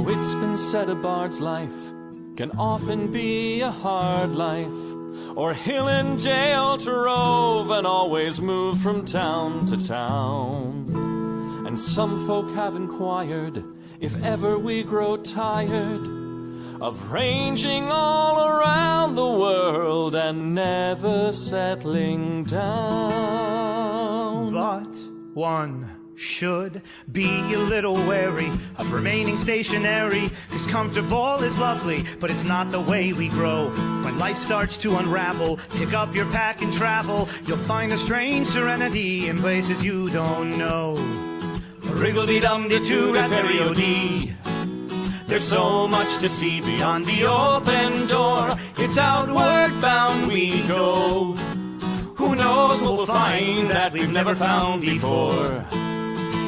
Oh, it's been said a bard's life can often be a hard life, or hill and jail to rove and always move from town to town. And some folk have inquired if ever we grow tired of ranging all around the world and never settling down. But one should be a little wary of remaining stationary, 'cause comfortable is lovely, but it's not the way we grow. When life starts to unravel, pick up your pack and travel. You'll find a strange serenity in places you don't know. Wriggle-dee-dum-dee-doo-rat-terry-o-dee. There's so much to see beyond the open door. It's outward bound we go. Who knows what we'll find that we've never found before.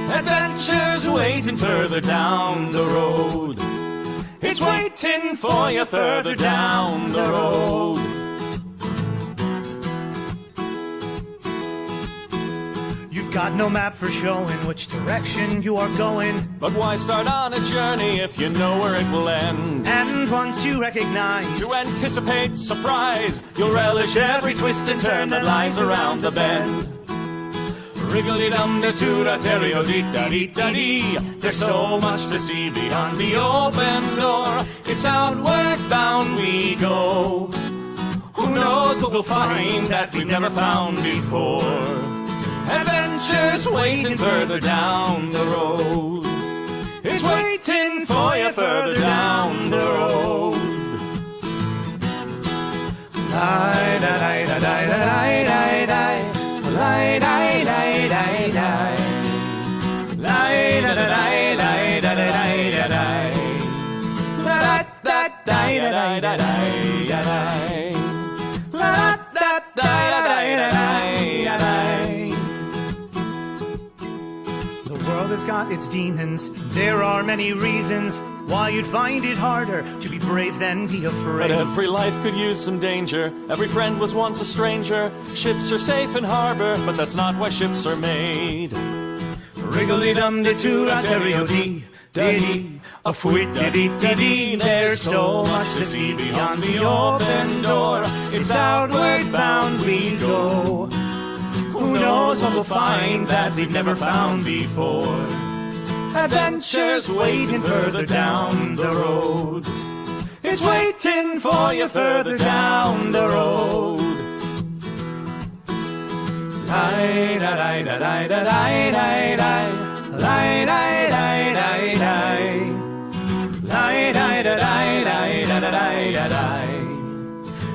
Adventures waiting further down the road. It's waiting for you further down the road. You've got no map for showing which direction you are going. But why start on a journey if you know where it will end? And once you recognize, to anticipate surprise, you'll relish every twist and turn that lies around the bend. Wriggle-dee-dum-dee-doo-rat-terry-o-dee-da-dee-da-dee. There's so much to see beyond the open door. It's outward bound we go. Who knows what we'll find that we've never found before. Adventures waiting further down the road. It's waiting for you further down the road. Lie-da-lie-da-lie-da-lie-da-lie. Lie-da-lie-da-lie-da-lie. Lie-da-da-lie-da-lie-da-lie-da-lie. La-da-da-lie-da-lie-da-lie. La-da-da-lie-da-lie-da-lie. The world has got its demons. There are many reasons why you'd find it harder to be brave than be afraid. But every life could use some danger. Every friend was once a stranger. Ships are safe in harbor, but that's not why ships are made. Wriggle-dee-dum-dee-doo-rat-terry-o-dee. Dee, a fwit-dee-dee-dee-dee. There's so much to see beyond the open door. It's outward bound we go. Who knows what we'll find that we've never found before. Adventures waiting further down the road. It's waiting for you further down the road. Lie-da-lie-da-lie-da-lie-da-lie. Lie-da-lie-da-lie-da-lie. Lie-da-lie-da-lie-da-lie-da-lie.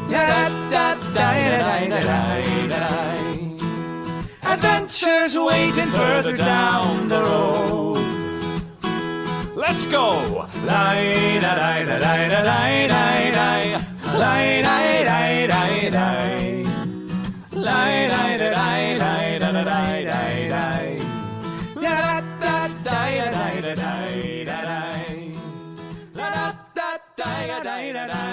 Da-da-da-da-da-da-da-da-da. Adventures waiting further down the road. Let's go! Lie-da-lie-da-lie-da-lie-da-lie. Lie-da-lie-da-lie-da-lie. Lie-da-lie-da-lie-da-lie-da-lie. Da-da-da-da-da-da-da-da-da-da. La-da-da-da-da-da-da-da-da.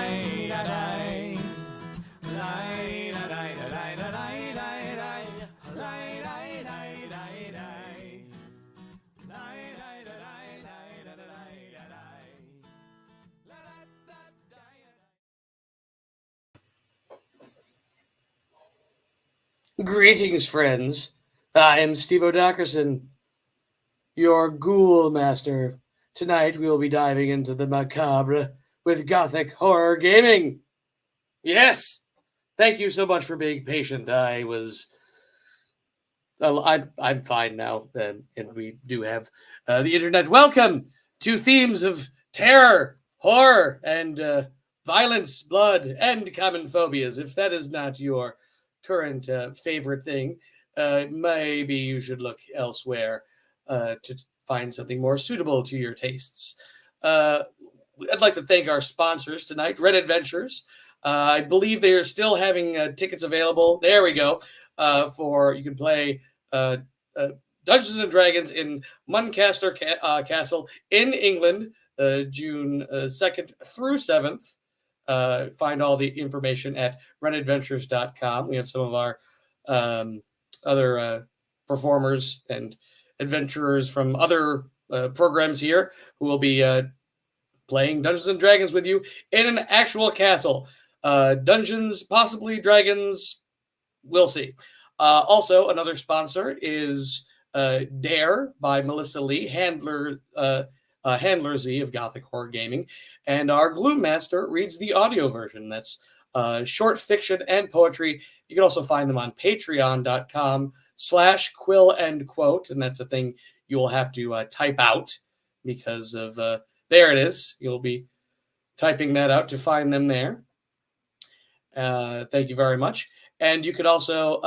Greetings, friends. I am Steve O'Dockerson, your Ghoul Master. Tonight we will be diving into the macabre with Gothic horror gaming. Yes! Thank you so much for being patient. I'm fine now, and we do have the internet. Welcome to themes of terror, horror, and violence, blood, and common phobias. If that is not your current favorite thing, maybe you should look elsewhere to find something more suitable to your tastes. I'd like to thank our sponsors tonight, Red Adventures. I believe they are still having tickets available. There we go. You can play Dungeons and Dragons in Muncaster Castle in England, June 2nd through 7th. Find all the information at renadventures.com. We have some of our other performers and adventurers from other programs here who will be playing Dungeons and Dragons with you in an actual castle. Dungeons, possibly dragons, we'll see. Also, another sponsor is Dare by Melissa Lee, Handler Z of Gothic Horror Gaming, and our Gloom Master reads the audio version. That's short fiction and poetry. You can also find them on patreon.com/quill and quote, and that's a thing you will have to type out because of there it is. You'll be typing that out to find them there. Thank you very much. And you could also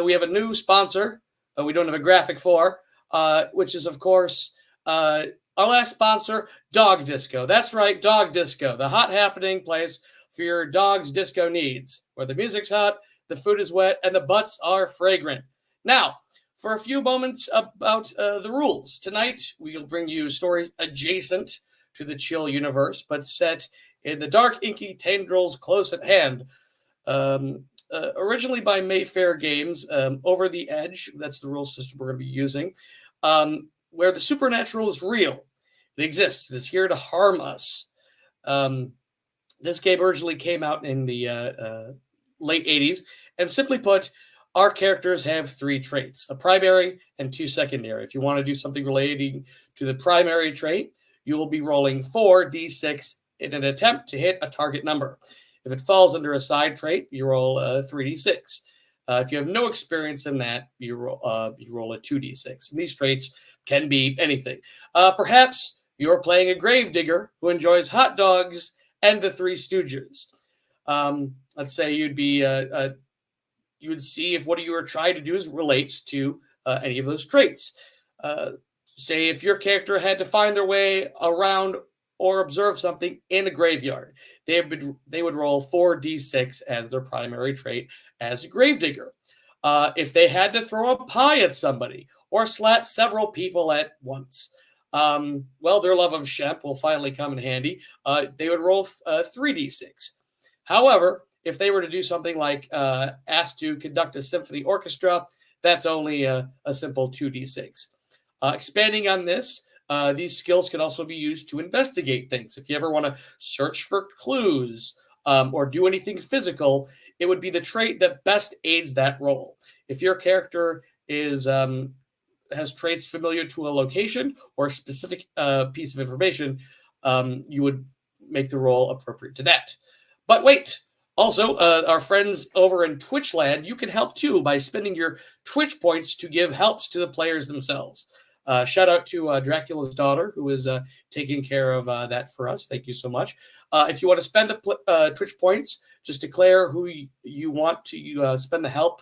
we have a new sponsor we don't have a graphic for, which is, of course, our last sponsor, Dog Disco. That's right, Dog Disco, the hot happening place for your dog's disco needs, where the music's hot, the food is wet, and the butts are fragrant. Now, for a few moments about the rules. Tonight, we'll bring you stories adjacent to the chill universe, but set in the dark, inky tendrils close at hand. Originally by Mayfair Games, Over the Edge, that's the rule system we're going to be using, where the supernatural is real. It exists. It is here to harm us. This game originally came out in the late 80s, and simply put, our characters have 3 traits, a primary and 2 secondary. If you want to do something relating to the primary trait, you will be rolling 4d6 in an attempt to hit a target number. If it falls under a side trait, you roll 3d6. If you have no experience in that, you roll a 2d6. And these traits can be anything. Perhaps you're playing a gravedigger who enjoys hot dogs and the Three Stooges. Let's say you would see if what you are trying to do relates to any of those traits. Say if your character had to find their way around or observe something in a graveyard, they would roll 4d6 as their primary trait as a gravedigger. If they had to throw a pie at somebody or slap several people at once, their love of Shemp will finally come in handy. They would roll 3d6. However, if they were to do something like asked to conduct a symphony orchestra, that's only a simple 2d6. Expanding on this, these skills can also be used to investigate things. If you ever want to search for clues or do anything physical, it would be the trait that best aids that role. If your character has traits familiar to a location or a specific piece of information, you would make the role appropriate to that. But wait, also, our friends over in Twitchland, you can help too by spending your Twitch points to give helps to the players themselves. Shout out to Dracula's daughter, who is taking care of that for us. Thank you so much. If you want to spend the Twitch points, just declare who you want to spend the help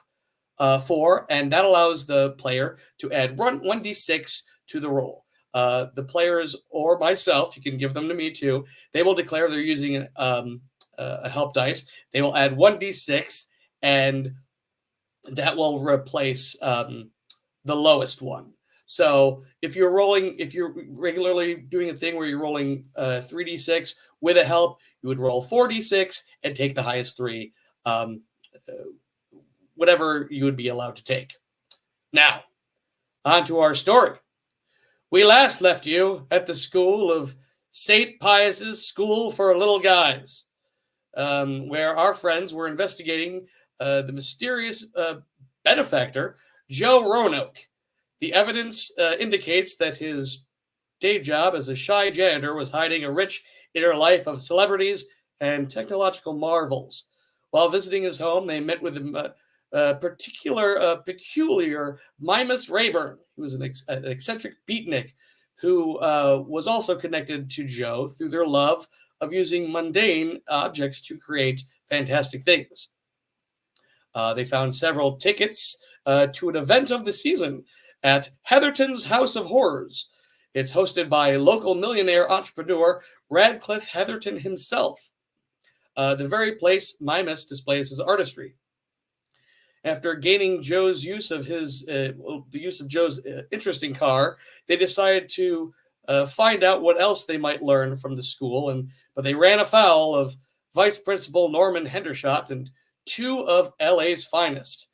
for, and that allows the player to add 1d6 to the roll. The players or myself, you can give them to me too, they will declare they're using a help dice. They will add 1d6, and that will replace the lowest one. So if you're regularly doing a thing where you're rolling 3d6 with a help, you would roll 4d6 and take the highest 3, whatever you would be allowed to take. Now, on to our story. We last left you at the school of St. Pius's School for Little Guys, where our friends were investigating the mysterious benefactor, Joe Roanoke. The evidence indicates that his day job as a shy janitor was hiding a rich inner life of celebrities and technological marvels. While visiting his home, they met with a peculiar Mimas Rayburn, who was an eccentric beatnik, who was also connected to Joe through their love of using mundane objects to create fantastic things. They found several tickets to an event of the season at Heatherton's House of Horrors. It's hosted by local millionaire entrepreneur Radcliffe Heatherton himself. The very place Mimas displays his artistry. After gaining Joe's use of Joe's interesting car, they decided to find out what else they might learn from the school, but they ran afoul of Vice Principal Norman Hendershot and 2 of LA's finest.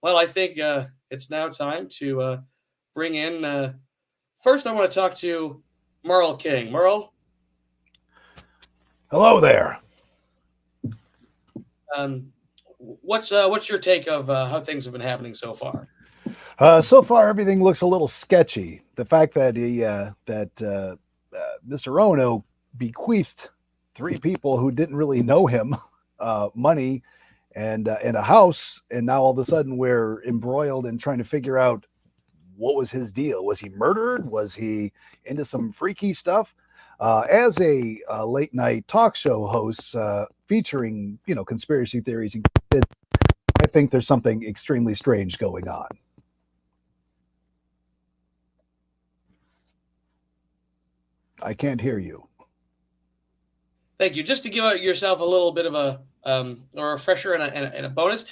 Well, I think it's now time to bring in. First, I want to talk to Merle King. Merle? Hello there. What's your take of how things have been happening so far? So far, everything looks a little sketchy. The fact that Mr. Roanoke bequeathed three people who didn't really know him money and a house, and now all of a sudden we're embroiled in trying to figure out what was his deal. Was he murdered? Was he into some freaky stuff? As a late night talk show host featuring conspiracy theories, I think there's something extremely strange going on. I can't hear you. Thank you. Just to give yourself a little bit of a refresher and a bonus,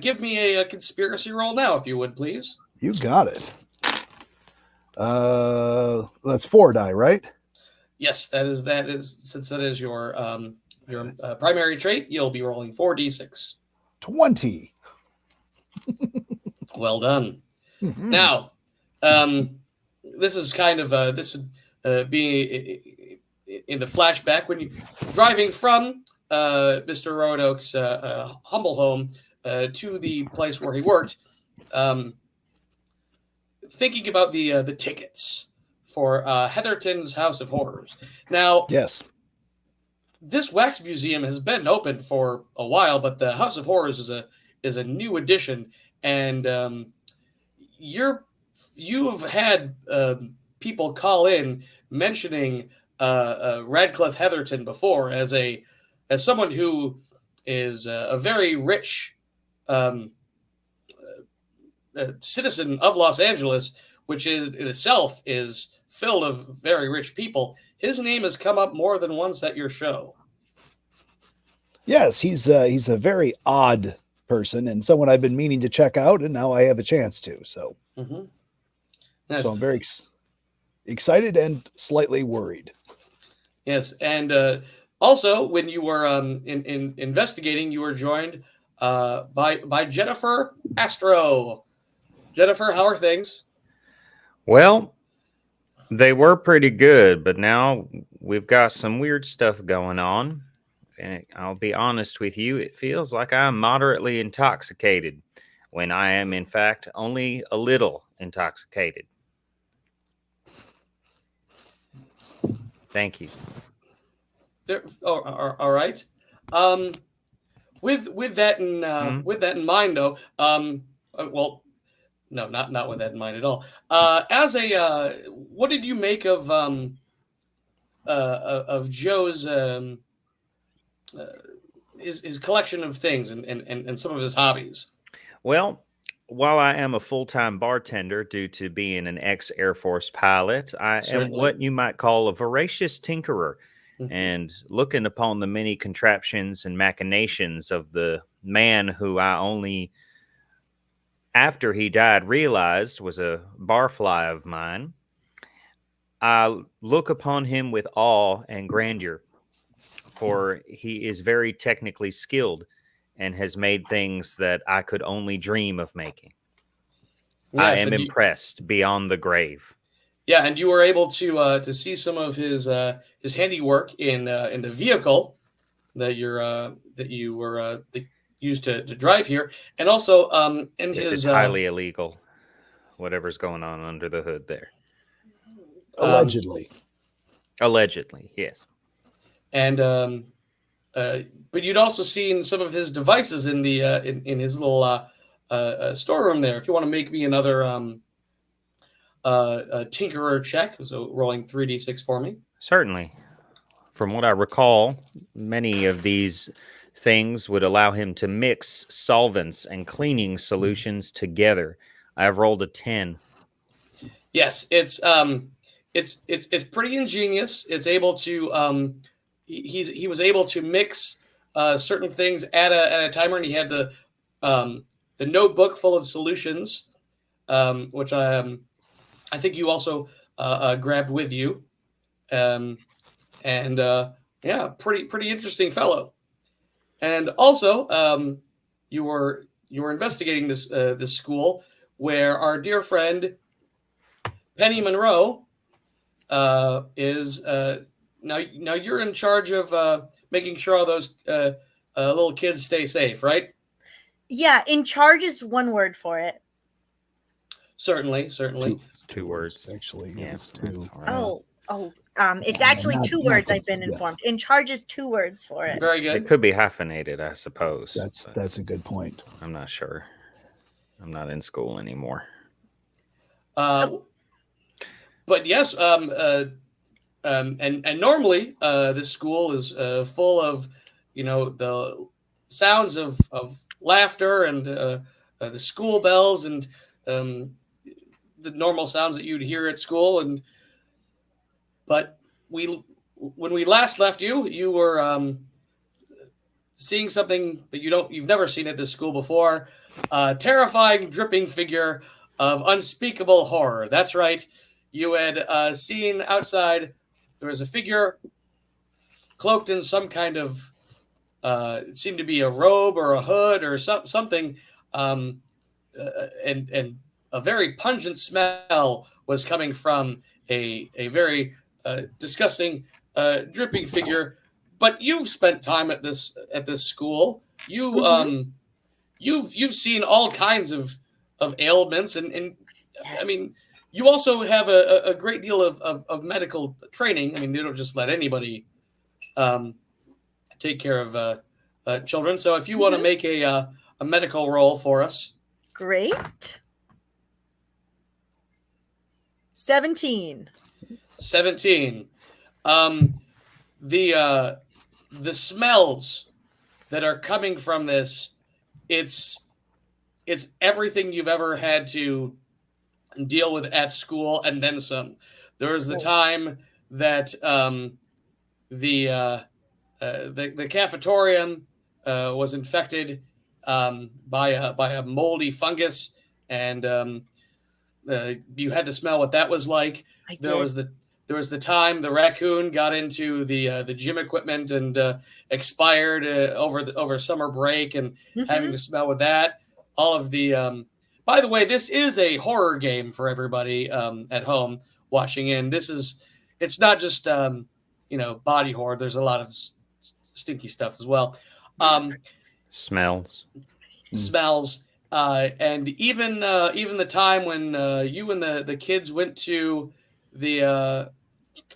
give me a conspiracy roll now, if you would, please. You got it. That's 4 die, right? Yes, that is since that is your primary trait, you'll be rolling 4d6. 20. Well done. Mm-hmm. Now, this is kind of this would be in the flashback when you driving from Mr. Roanoke's humble home to the place where he worked, thinking about the tickets for Heatherton's House of Horrors. Now, yes, this wax museum has been open for a while, but the House of Horrors is a new addition, and you've had people call in mentioning Radcliffe Heatherton before as someone who is a very rich citizen of Los Angeles, which in itself is filled of very rich people. His name has come up more than once at your show. yes, he's a very odd person and someone I've been meaning to check out, and now I have a chance to. So, Yes. so I'm very excited and slightly worried. Yes, and also when you were in investigating, you were joined by Jennifer Astro. Jennifer, how are things? Well, they were pretty good, but now we've got some weird stuff going on. And I'll be honest with you, it feels like I'm moderately intoxicated when I am, in fact, only a little intoxicated. Thank you. All right. With that in mind, though, well, no, not with that in mind at all. What did you make of Joe's his collection of things and some of his hobbies? Well, while I am a full-time bartender due to being an ex-Air Force pilot, I am what you might call a voracious tinkerer. And looking upon the many contraptions and machinations of the man who I only, after he died, realized was a barfly of mine, I look upon him with awe and grandeur, for he is very technically skilled and has made things that I could only dream of making. Yes, I am impressed beyond the grave. Yeah, and you were able to see some of his handiwork in the vehicle that you used to drive here, and also in this his is highly illegal. Whatever's going on under the hood there, allegedly. Allegedly, yes. And but you'd also seen some of his devices in the in his little storeroom there. If you want to make me another tinkerer check, so rolling 3d6 for me. Certainly. From what I recall, many of these things would allow him to mix solvents and cleaning solutions together. I have rolled a 10. Yes, it's pretty ingenious. It's able to he was able to mix certain things at a timer, and he had the notebook full of solutions, which I think you also grabbed with you, yeah, pretty interesting fellow. And also, you were investigating this school where our dear friend Penny Monroe is now you're in charge of making sure all those little kids stay safe, right? Yeah, in charge is one word for it. Certainly. Two words. Actually, Yeah, it's that's two. all right. It's Yeah, actually not- two not words. quite, I've been yeah. informed. In charge is two words for it. Very It good. could be hyphenated, I suppose. but That's a good point. I'm not sure. I'm not in school anymore. But yes, and normally this school is full of the sounds of laughter and the school bells and the normal sounds that you'd hear at school. But when we last left you, you were seeing something that you've never seen at this school before. Terrifying, dripping figure of unspeakable horror. That's right. You had seen outside. There was a figure cloaked in some kind of. It seemed to be a robe or a hood or something, and a very pungent smell was coming from a very disgusting, dripping figure. But you've spent time at this school. You've seen all kinds of ailments, and Yes. I mean, you also have a great deal of medical training. I mean, they don't just let anybody take care of children. So if you want to make a medical roll for us. Great. 17. 17. The smells that are coming from this, it's everything you've ever had to deal with at school and then some. There was the time that the cafetorium was infected by a moldy fungus, and you had to smell what that was like. There was the time the raccoon got into the gym equipment and expired over summer break, and having to smell with that. All of the by the way, this is a horror game for everybody at home watching in. It's not just body horror. There's a lot of stinky stuff as well. Smells. And even the time when you and the kids went to the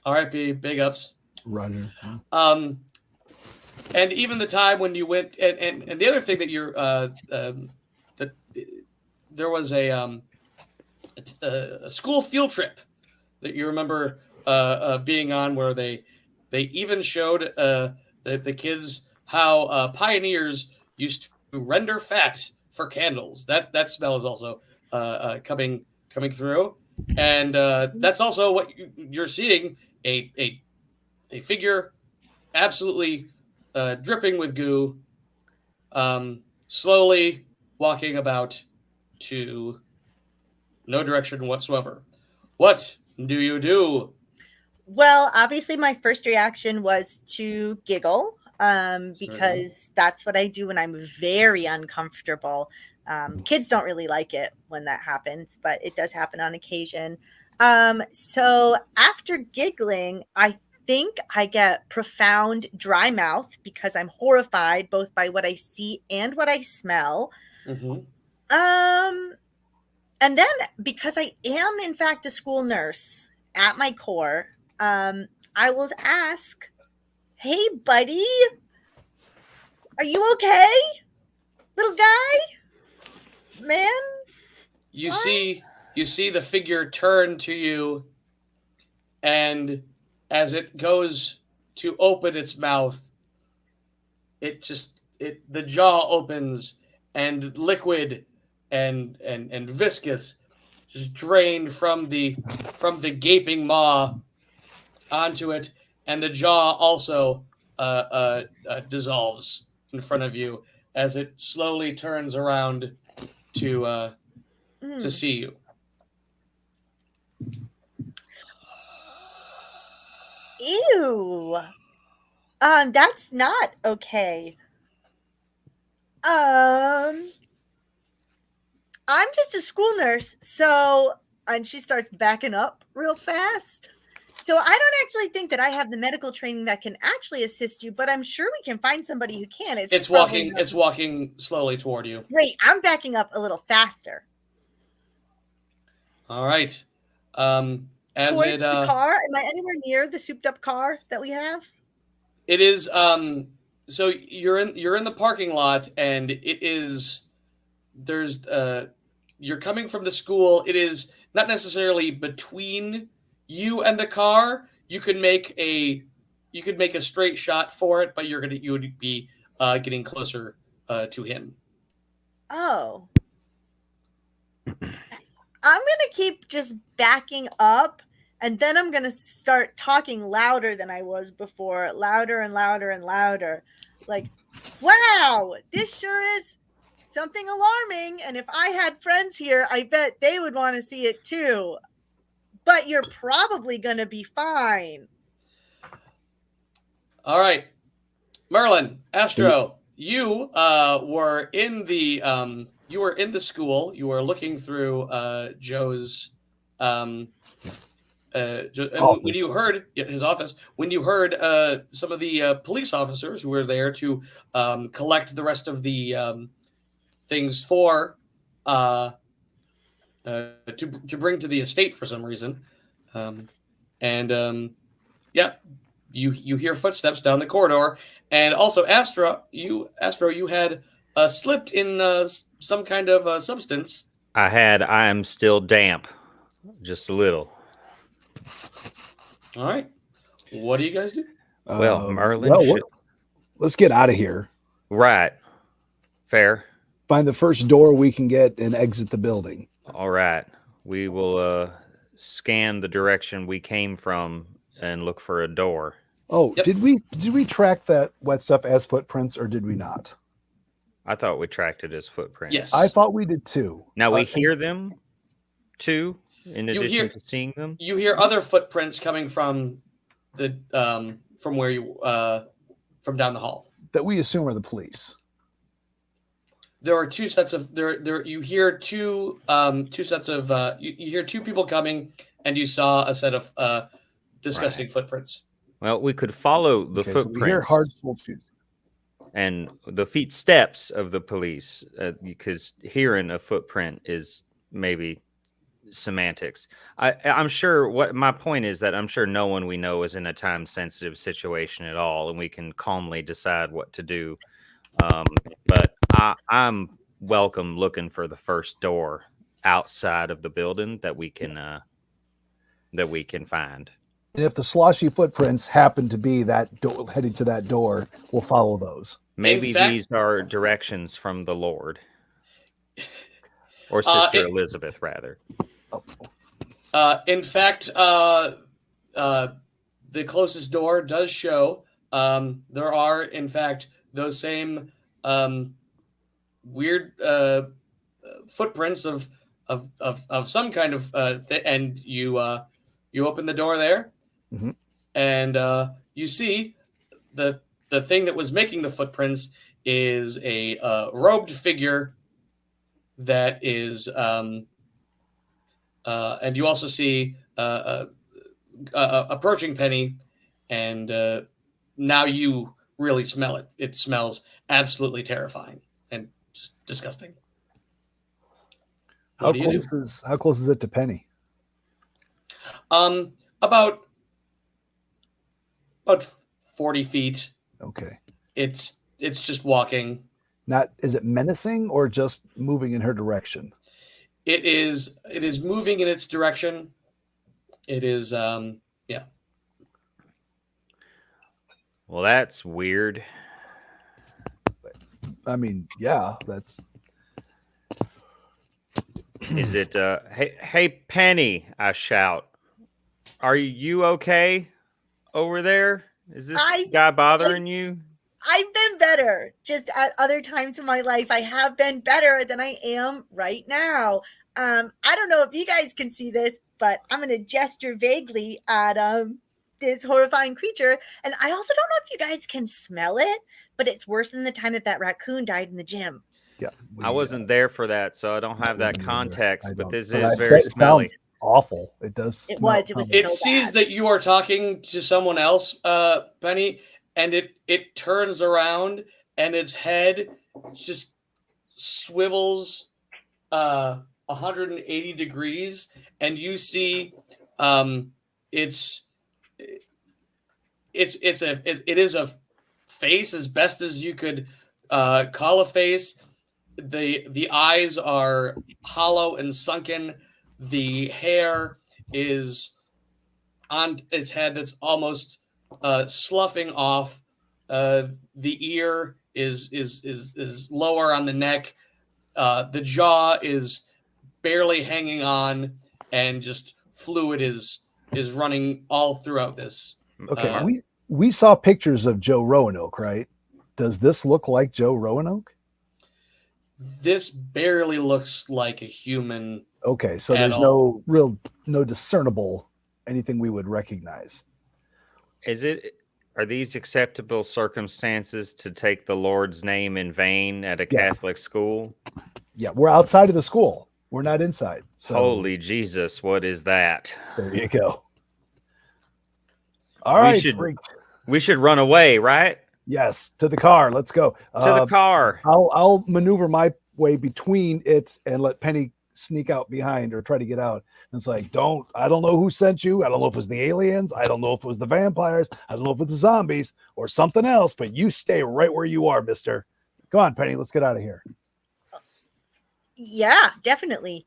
R.I.P. Big Ups. Roger. And even the time when you went and the other thing that you're that there was a school field trip that you remember being on, where they even showed the kids how pioneers used to render fat for candles. That smell is also coming through, and that's also what you're seeing, a figure absolutely dripping with goo, slowly walking about to no direction whatsoever. What do you do? Well, obviously, my first reaction was to giggle because that's what I do when I'm very uncomfortable. Kids don't really like it when that happens, but it does happen on occasion. So after giggling, I think I get profound dry mouth because I'm horrified both by what I see and what I smell. And then because I am in fact a school nurse at my core, I will ask, "Hey, buddy, are you okay, little guy, man?" You see the figure turn to you, and as it goes to open its mouth, the jaw opens, and liquid and viscous just drained from the gaping maw onto it, and the jaw also dissolves in front of you as it slowly turns around to see you. Ew. That's not okay. I'm just a school nurse, and she starts backing up real fast. So I don't actually think that I have the medical training that can actually assist you, but I'm sure we can find somebody who can. It's walking. It's walking slowly toward you. Great. I'm backing up a little faster. All right. As Towards it the car. Am I anywhere near the souped-up car that we have? it is so you're in the parking lot, and it is there's you're coming from the school. It is not necessarily between you and the car. You could make a straight shot for it, but you would be getting closer to him. Oh. I'm going to keep just backing up, and then I'm going to start talking louder than I was before. Louder and louder and louder. Like, wow, this sure is something alarming. And if I had friends here, I bet they would want to see it too. But you're probably going to be fine. All right. Merlin, Astro, you were in the school. You were looking through Joe's when you heard his office, when you heard some of the police officers who were there to collect the rest of the things for to bring to the estate for some reason, you hear footsteps down the corridor, and also Astro, you had slipped in some kind of substance. I am still damp, just a little. All right, what do you guys do? Well, Merlin, let's get out of here. Right, fair. Find the first door we can get and exit the building. All right, we will scan the direction we came from and look for a door. Oh, Yep. did we track that wet stuff as footprints, or did we not? I thought we tracked it as footprints. Yes. I thought we did too. Now we hear them too, in You addition hear- to seeing them. You hear other footprints coming from the from where you from down the hall. That we assume are the police. There are two sets of there. You hear two sets of you hear two people coming, and you saw a set of disgusting footprints. Well, we could follow the Okay, so we hear footprints hard soul shoes. and the feet steps of the police, because hearing a footprint is maybe semantics. I'm sure what my point is that I'm sure no one we know is in a time sensitive situation at all, and we can calmly decide what to do. But I'm welcome looking for the first door outside of the building that we can find. And if the sloshy footprints happen to be that door, heading to that door, we'll follow those. Maybe In fact- these are directions from the Lord. Or Sister Elizabeth, rather. In fact, the closest door does show. There are, in fact, those same weird footprints of some kind of and you open the door there, Mhm. and you see the thing that was making the footprints is a robed figure that is and you also see approaching Penny, and now you really smell it. It smells absolutely terrifying and just disgusting. How What do you do? close is it to Penny? About 40 feet. Okay. It's just walking. Not is it menacing or just moving in her direction? It is moving in its direction. It is yeah. Well, that's weird. I mean, yeah, that's Is it hey Penny, I shout. Are you okay over there? Is this guy bothering you? I've been better. Just at other times in my life, I have been better than I am right now. I don't know if you guys can see this, but I'm going to gesture vaguely at this horrifying creature. And I also don't know if you guys can smell it, but it's worse than the time that raccoon died in the gym. yeah. I wasn't there for that, so I don't have that context, but this But is I very bet smelly. awful. It does. It smell was. It was something. It so sees bad. that you are talking to someone else, Penny, and it turns around and its head just swivels 180 degrees, and you see it's it is a face as best as you could call a face. The eyes are hollow and sunken. The hair is on its head that's almost sloughing off. The ear is lower on the neck. The jaw is barely hanging on, and just fluid is running all throughout this. Okay, we saw pictures of Joe Roanoke, right? Does this look like Joe Roanoke? This barely looks like a human. Okay, so At there's all. no discernible anything we would recognize. Are these acceptable circumstances to take the Lord's name in vain at a Catholic school? Yeah, we're outside of the school. We're not inside. So Holy Jesus, what is that? there you go. All right, freak. We should run away, right? Yes, to the car. Let's go. To the car. I'll maneuver my way between it and let Penny sneak out behind or try to get out. And it's like, I don't know who sent you. I don't know if it was the aliens. I don't know if it was the vampires. I don't know if it was the zombies or something else, but you stay right where you are, mister. Come on, Penny, let's get out of here. Yeah, definitely.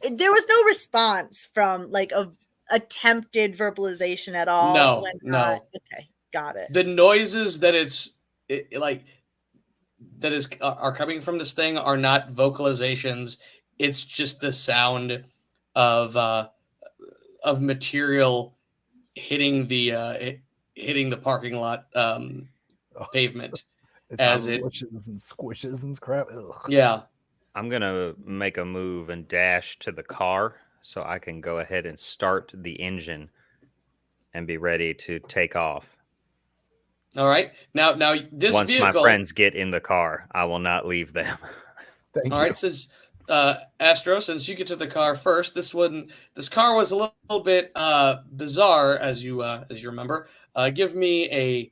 There was no response from like a attempted verbalization at all. No. Okay, got it. The noises that are coming from this thing are not vocalizations. It's just the sound of material hitting the parking lot pavement as it squishes and crap. Ugh. Yeah. I'm going to make a move and dash to the car so I can go ahead and start the engine and be ready to take off. All right. Now this Once vehicle, my friends get in the car, I will not leave them. Thank all you. right, since Astro, since you get to the car first, this car was a little bit bizarre as you remember. Give me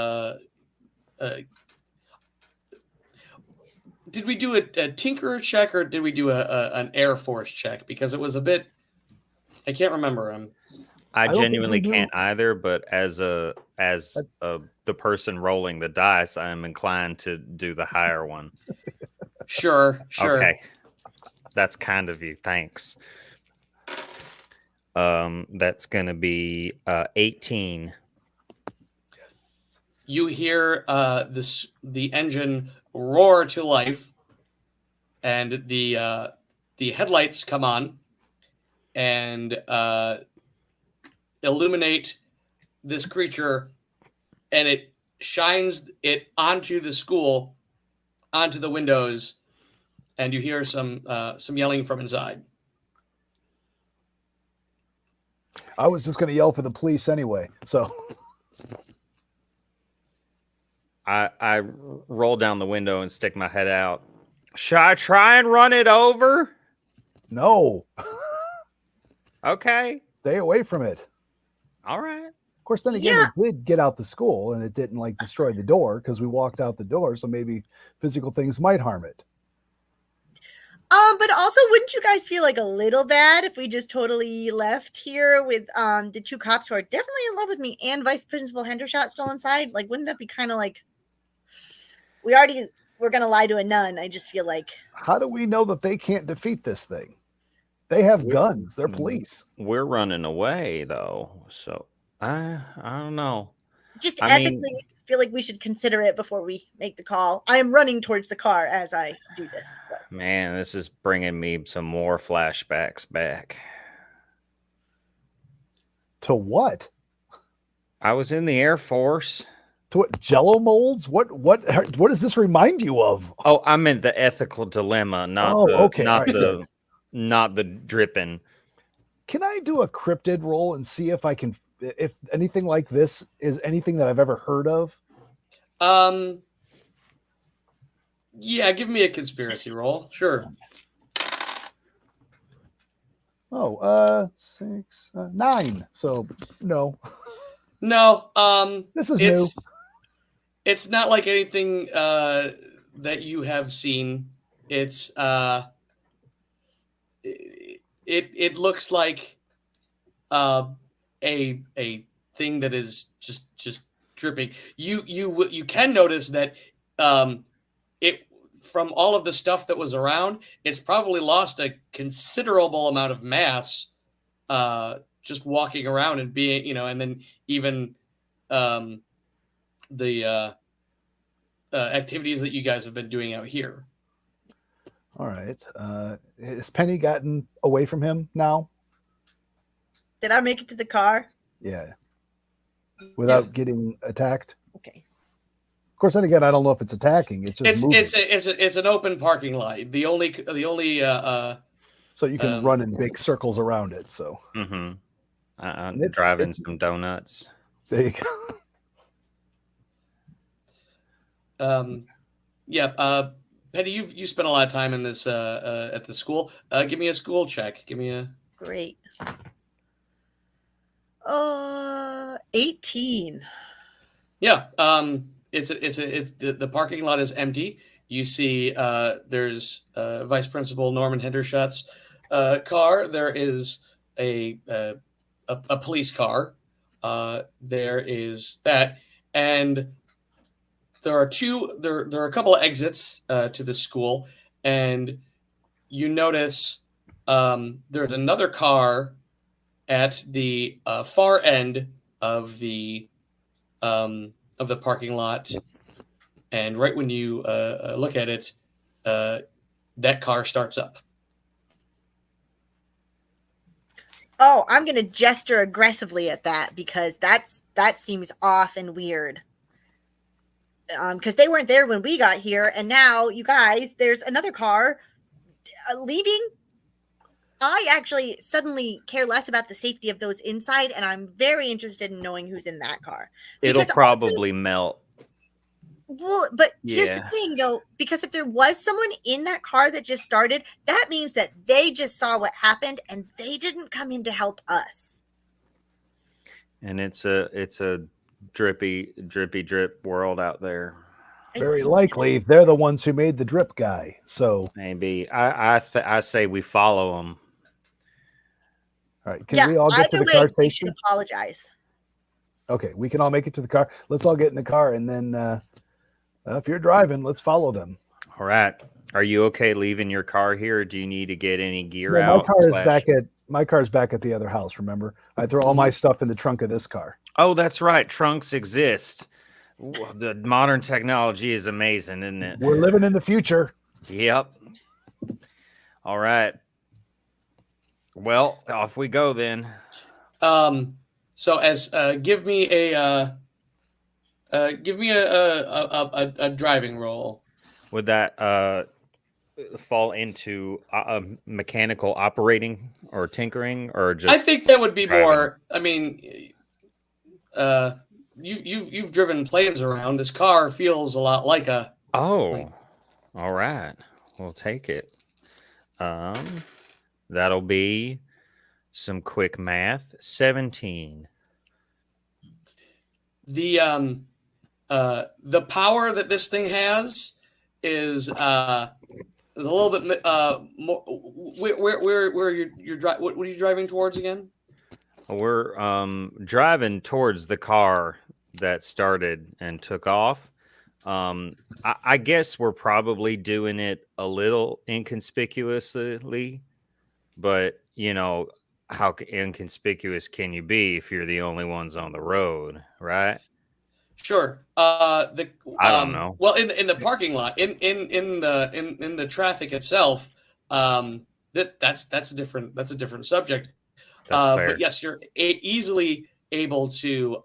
a did we do a Tinkerer check or did we do an Air Force check? Because it was a bit, I can't remember. I don't think genuinely we do. can't either, but as the person rolling the dice, I'm inclined to do the higher one. Sure. Okay. That's kind of you. Thanks. That's going to be 18. You hear the engine roar to life, and the headlights come on and illuminate this creature, and it shines it onto the school, onto the windows, and you hear some yelling from inside. I was just going to yell for the police anyway. So I roll down the window and stick my head out. Should I try and run it over? no, Okay. stay away from it. All right. Of course, then again, Yeah. it did get out the school and it didn't like destroy the door because we walked out the door. So maybe physical things might harm it. But also, wouldn't you guys feel like a little bad if we just totally left here with the two cops who are definitely in love with me and Vice Principal Hendershot still inside? Like, wouldn't that be kind of like we're gonna lie to a nun? I just feel like How do we know that they can't defeat this thing? They have guns. They're police. We're running away though, so I don't know. just I mean- ethically feel like we should consider it before we make the call. I am running towards the car as I do this. But. Man, this is bringing me some more flashbacks back. To what? I was in the Air Force. To what? Jello molds? What does this remind you of? Oh, I meant the ethical dilemma, not Oh, the okay, not alright. the not the dripping. Can I do a cryptid roll and see if I can, if anything like this is anything that I've ever heard of? Yeah, give me a conspiracy roll. Sure. Oh, 6, 9. So no, No, this is new. it's not like anything that you have seen. It's it looks like uh, a thing that is just dripping. You can notice that it from all of the stuff that was around, it's probably lost a considerable amount of mass just walking around and being, and then even um, the activities that you guys have been doing out here. All right. Has Penny gotten away from him now? Did I make it to the car? Yeah. Without getting attacked. Okay. Of course, then again, I don't know if it's attacking. It's just moving. It's an open parking lot. The only so you can run in big circles around it. So I'm driving some donuts. There you go. Penny, you spent a lot of time in this at the school. Give me a school check. Give me a great. 18. Yeah. It's the parking lot is empty. You see, there's Vice Principal Norman Hendershot's car. There is a police car. There is that, and there are a couple of exits to the school, and you notice there's another car at the far end of the parking lot, and right when you look at it, that car starts up. Oh, I'm gonna gesture aggressively at that because that seems off and weird. Because they weren't there when we got here, and now you guys, there's another car leaving. I actually suddenly care less about the safety of those inside, and I'm very interested in knowing who's in that car. It'll probably melt. Well, but here's the thing, though, because if there was someone in that car that just started, that means that they just saw what happened and they didn't come in to help us. And it's a drippy drip world out there. Very likely they're the ones who made the drip guy. So maybe I say we follow them. All right, can we all get to the car station? We should apologize. Okay, we can all make it to the car. Let's all get in the car, and then if you're driving, let's follow them. All right. Are you okay leaving your car here, or do you need to get any gear out? My car's back at the other house. Remember, I throw all my stuff in the trunk of this car. Oh, that's right. Trunks exist. The modern technology is amazing, isn't it? We're living in the future. Yep. All right. Well, off we go then. So as give me a driving roll. Would that fall into mechanical operating or tinkering, or just? I think that would be driving? More. I mean, you've driven planes around. This car feels a lot like a. Oh, all right. We'll take it. That'll be some quick math. 17. The power that this thing has is a little bit more. Where you're driving? What are you driving towards again? We're driving towards the car that started and took off. I guess we're probably doing it a little inconspicuously, but how inconspicuous can you be if you're the only ones on the road, right? Sure. I don't know. Well, in the parking lot, in the traffic itself, that's a different subject. That's fair. But yes, you're easily able to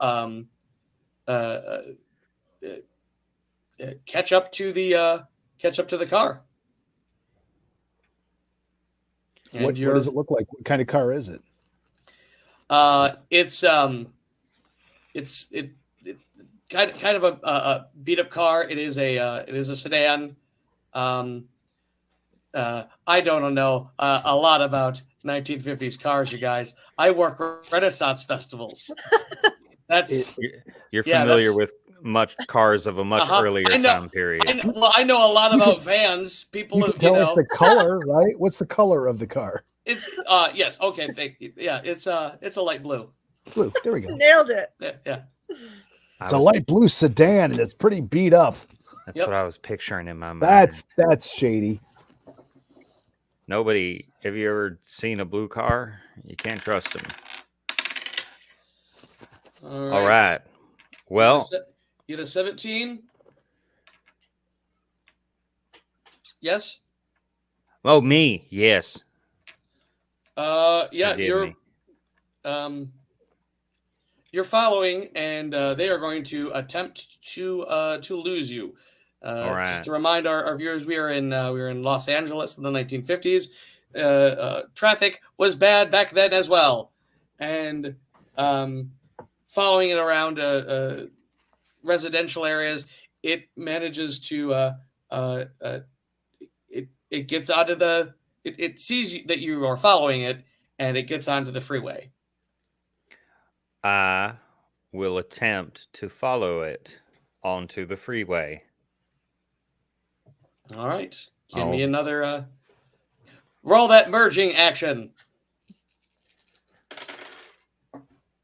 catch up to the car. What does it look like? What kind of car is it? It's kind of a beat up car. It is a sedan. I don't know a lot about 1950s cars, you guys. I work Renaissance festivals. That's You're Yeah, familiar that's- with cars of a much earlier I know. time period. I know a lot about vans. People, You can tell us the color, right? What's the color of the car? it's yes, okay, yeah, it's a light blue. Blue. There we go. Nailed it. Yeah. It's a light blue sedan, and it's pretty beat up. That's Yep. what I was picturing in my mind. That's shady. Nobody. Have you ever seen a blue car? You can't trust them. All right. Well, you had a 17. Yes. oh me, yes. Yeah, Forgive me. You're following, and they are going to attempt to lose you. All right. Just to remind our viewers, we were in Los Angeles in the 1950s. Traffic was bad back then as well, and following it around residential areas, it manages to it gets onto the it sees that you are following it, and it gets onto the freeway. I will attempt to follow it onto the freeway. All right. Give me another roll that merging action.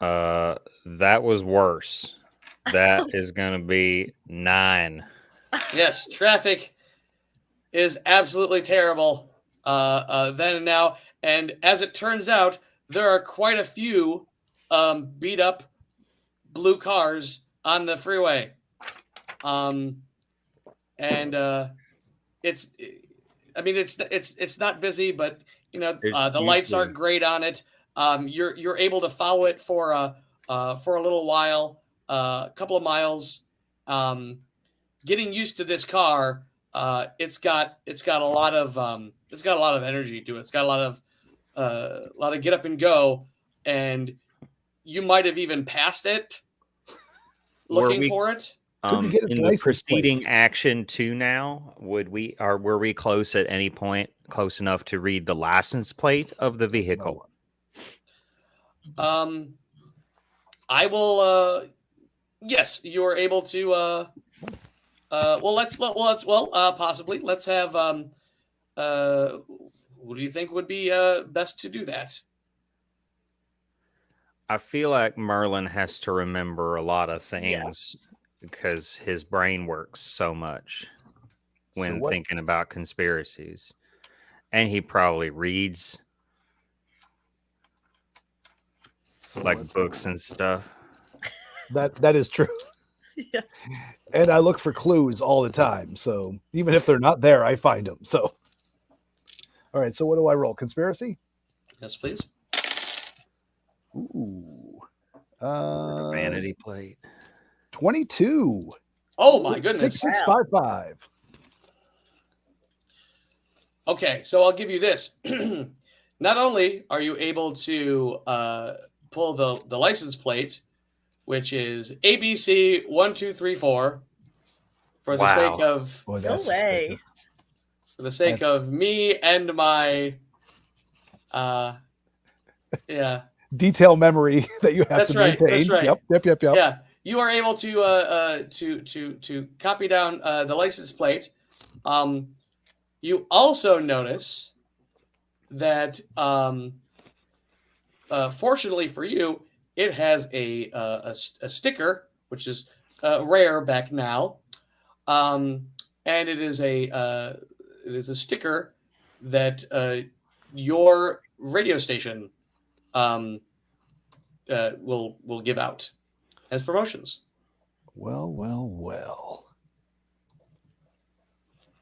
That was worse. That is going to be 9. Yes, traffic is absolutely terrible then and now. And as it turns out, there are quite a few beat up blue cars on the freeway. It's not busy, but the lights aren't great on it. You're able to follow it for a little while, a couple of miles. Getting used to this car, it's got a lot of energy to it. It's got a lot of get up and go, and you might have even passed it looking for it. Couldn't get its In the license preceding plate. action to now, were we close at any point, close enough to read the license plate of the vehicle? I will. Yes, you are able to. Possibly. Let's have. What do you think would be best to do that? I feel like Merlin has to remember a lot of things because his brain works so much when thinking about conspiracies. And he probably reads books and stuff. That is true. Yeah. And I look for clues all the time. So even if they're not there, I find them. So, all right. So what do I roll? Conspiracy? Yes, please. Ooh. Vanity plate. 22. Oh my goodness. 6655. Okay, so I'll give you this. Not only are you able to pull the license plate, which is ABC 1234, for the sake of Boy, No way. for the sake of me and my detail memory that you have That's to right, maintain. that's right. Yep. Yeah, you are able to copy down the license plate. You also notice that, fortunately for you, it has a sticker, which is rare back now, and it is a sticker that your radio station will give out as promotions. Well.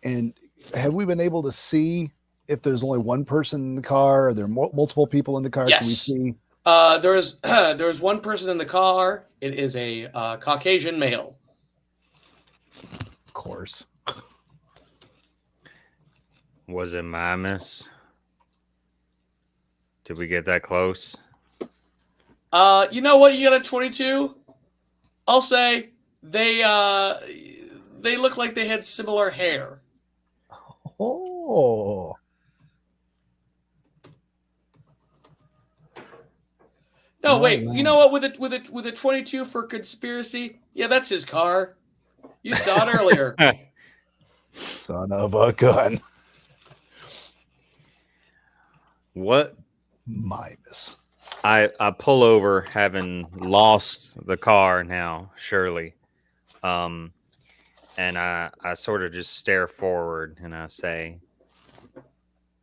And have we been able to see if there's only one person in the car? Are there multiple people in the car? Yes. Can we see? There's one person in the car. It is a Caucasian male. Of course. Was it Mimas? Did we get that close? You know what? You got a 22. I'll say they look like they had similar hair. Oh. Oh Oh, wait, man. you know what? With a 22 for conspiracy, yeah, that's his car. You saw it earlier. Son of a gun. What Minus. I pull over, having lost the car now, surely. And I sort of just stare forward and I say,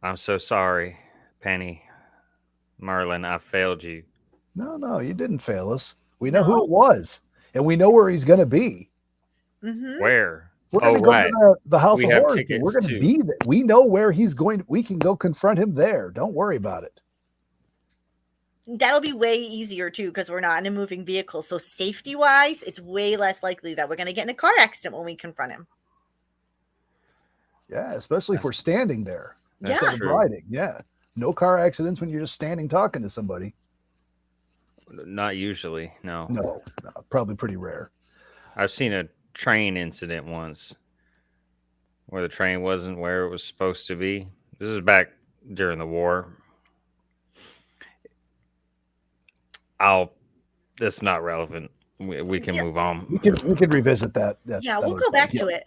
I'm so sorry, Penny, Merlin, I failed you. No, you didn't fail us. We know No. who it was, and we know where he's going to be. Mm-hmm. Where? We're going to go right. to the House We of have Horrors. tickets, We're going to too. be there. We know where he's going. We can go confront him there. Don't worry about it. That'll be way easier too, because we're not in a moving vehicle. So safety wise, it's way less likely that we're going to get in a car accident when we confront him. Yeah, especially if we're That's- standing there Yeah. instead of true. riding. Yeah, no car accidents when you're just standing talking to somebody. Not usually, no. No, probably pretty rare. I've seen a train incident once where the train wasn't where it was supposed to be. This is back during the war. That's not relevant. We can Yeah. move on. We can revisit that. Yeah, we'll go back to it.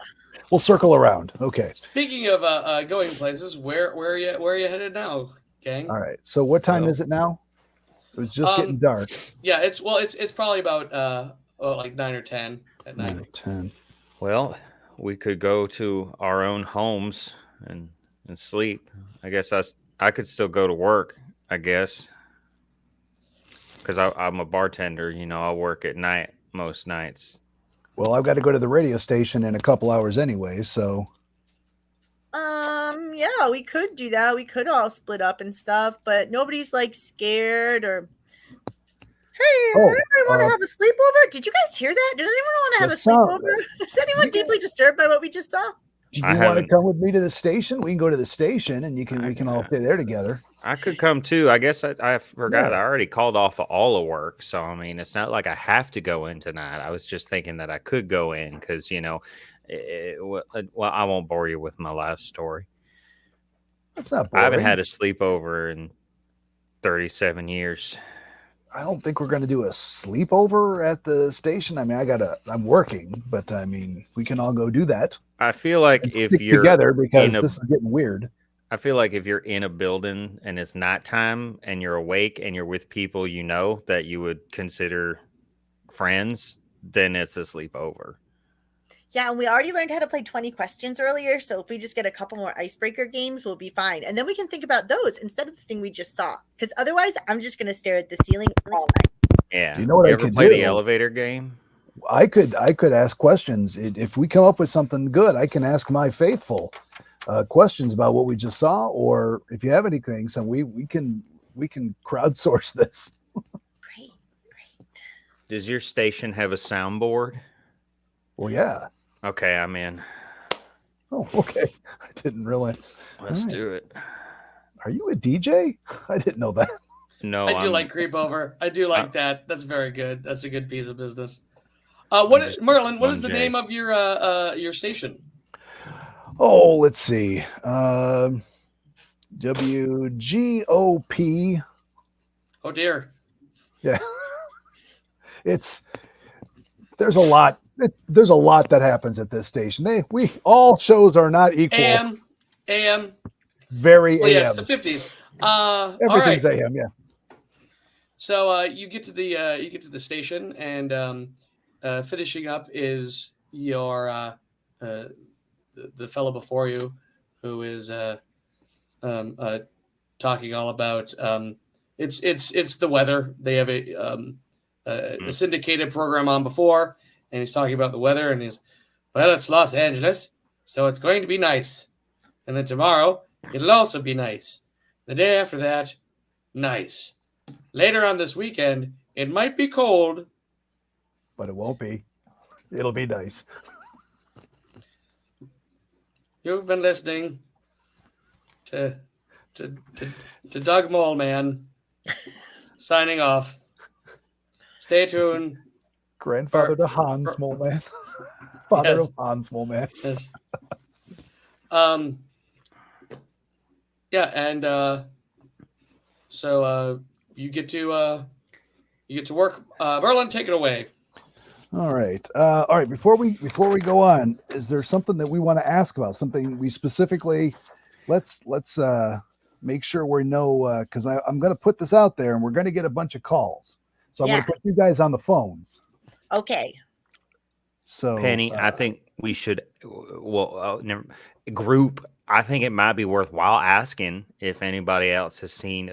We'll circle around. Okay. Speaking of going places, where are you headed now, gang? All right. So what time Well- is it now? It was just getting dark. Yeah, it's probably about like 9 or 10 at night. 9 or 10. Well, we could go to our own homes and sleep. I guess I could still go to work, I guess. Because I'm a bartender, I work at night most nights. Well, I've got to go to the radio station in a couple hours anyway, so Yeah, we could do that. We could all split up and stuff, but nobody's like scared or. Hey, Oh, anyone want to have a sleepover? Did you guys hear that? Did anyone want to have a that sound- sleepover? Is anyone deeply distressed by what we just saw? do you I want to haven't- come with me to the station? We can go to the station and we can all stay there together. I could come too. I guess I forgot. Yeah. I already called off of all of work. So, I mean, it's not like I have to go in tonight. I was just thinking that I could go in because, well, I won't bore you with my life story. That's not I boring. haven't had a sleepover in 37 years. I don't think we're going to do a sleepover at the station. I mean, I'm working, but I mean, we can all go do that. I feel like And if stick you're together because in a- this is getting weird. I feel like if you're in a building and it's nighttime and you're awake and you're with people that you would consider friends, then it's a sleepover. Yeah, and we already learned how to play 20 questions earlier. So if we just get a couple more icebreaker games, we'll be fine. And then we can think about those instead of the thing we just saw. Because otherwise, I'm just going to stare at the ceiling all night. Yeah. You know what I ever could play the do? elevator game? I could ask questions. If we come up with something good, I can ask my faithful questions about what we just saw, or if you have anything, so we can crowdsource this. Great. Does your station have a soundboard? Well, yeah. Okay, I'm in. Oh, okay. I didn't realize. Let's Alright. do it. Are you a DJ? I didn't know that. No, I do I'm, like Creepover. I do like that. That's very good. That's a good piece of business. just Merlin? What one is the J. name of your station? Oh, let's see. WGOP. Oh dear. Yeah. There's a lot. There's a lot that happens at this station. All shows are not equal. AM. Very Well, yeah, AM. it's the 50s. All Everything's right. AM. Yeah. So you get to the station, and finishing up is your the fellow before you, who is talking all about it's the weather. They have a syndicated program on before, and he's talking about the weather, and it's Los Angeles, so it's going to be nice, and then tomorrow it'll also be nice. The day after that, nice. Later on this weekend, it might be cold. But it won't be. It'll be nice. You've been listening to Doug Moleman signing off. Stay tuned. Grandfather to Hans Moleman. Father Yes. of Hans Moleman. Yes. Yeah, and so you get to You get to work. Merlin, take it away. All right. Before we go on, is there something that we want to ask about? Something we specifically? Let's make sure we know, because I'm going to put this out there, and we're going to get a bunch of calls. So I'm going to put you guys on the phones. Okay. So Penny, I think we should group. I think it might be worthwhile asking if anybody else has seen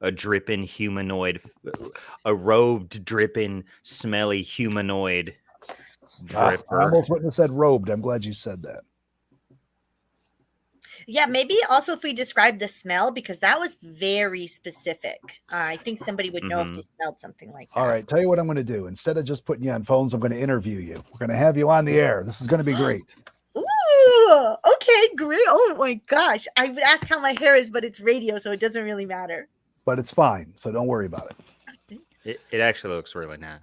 a dripping humanoid, a robed, dripping, smelly humanoid dripper. I almost wouldn't have said robed. I'm glad you said that. Yeah, maybe also if we describe the smell, because that was very specific. I think somebody would know if they smelled something like that. All right, tell you what I'm going to do. Instead of just putting you on phones, I'm going to interview you. We're going to have you on the air. This is going to be great. Ooh, okay, great. Oh my gosh. I would ask how my hair is, but it's radio, so it doesn't really matter. But it's fine, so don't worry about it. It actually looks really nice.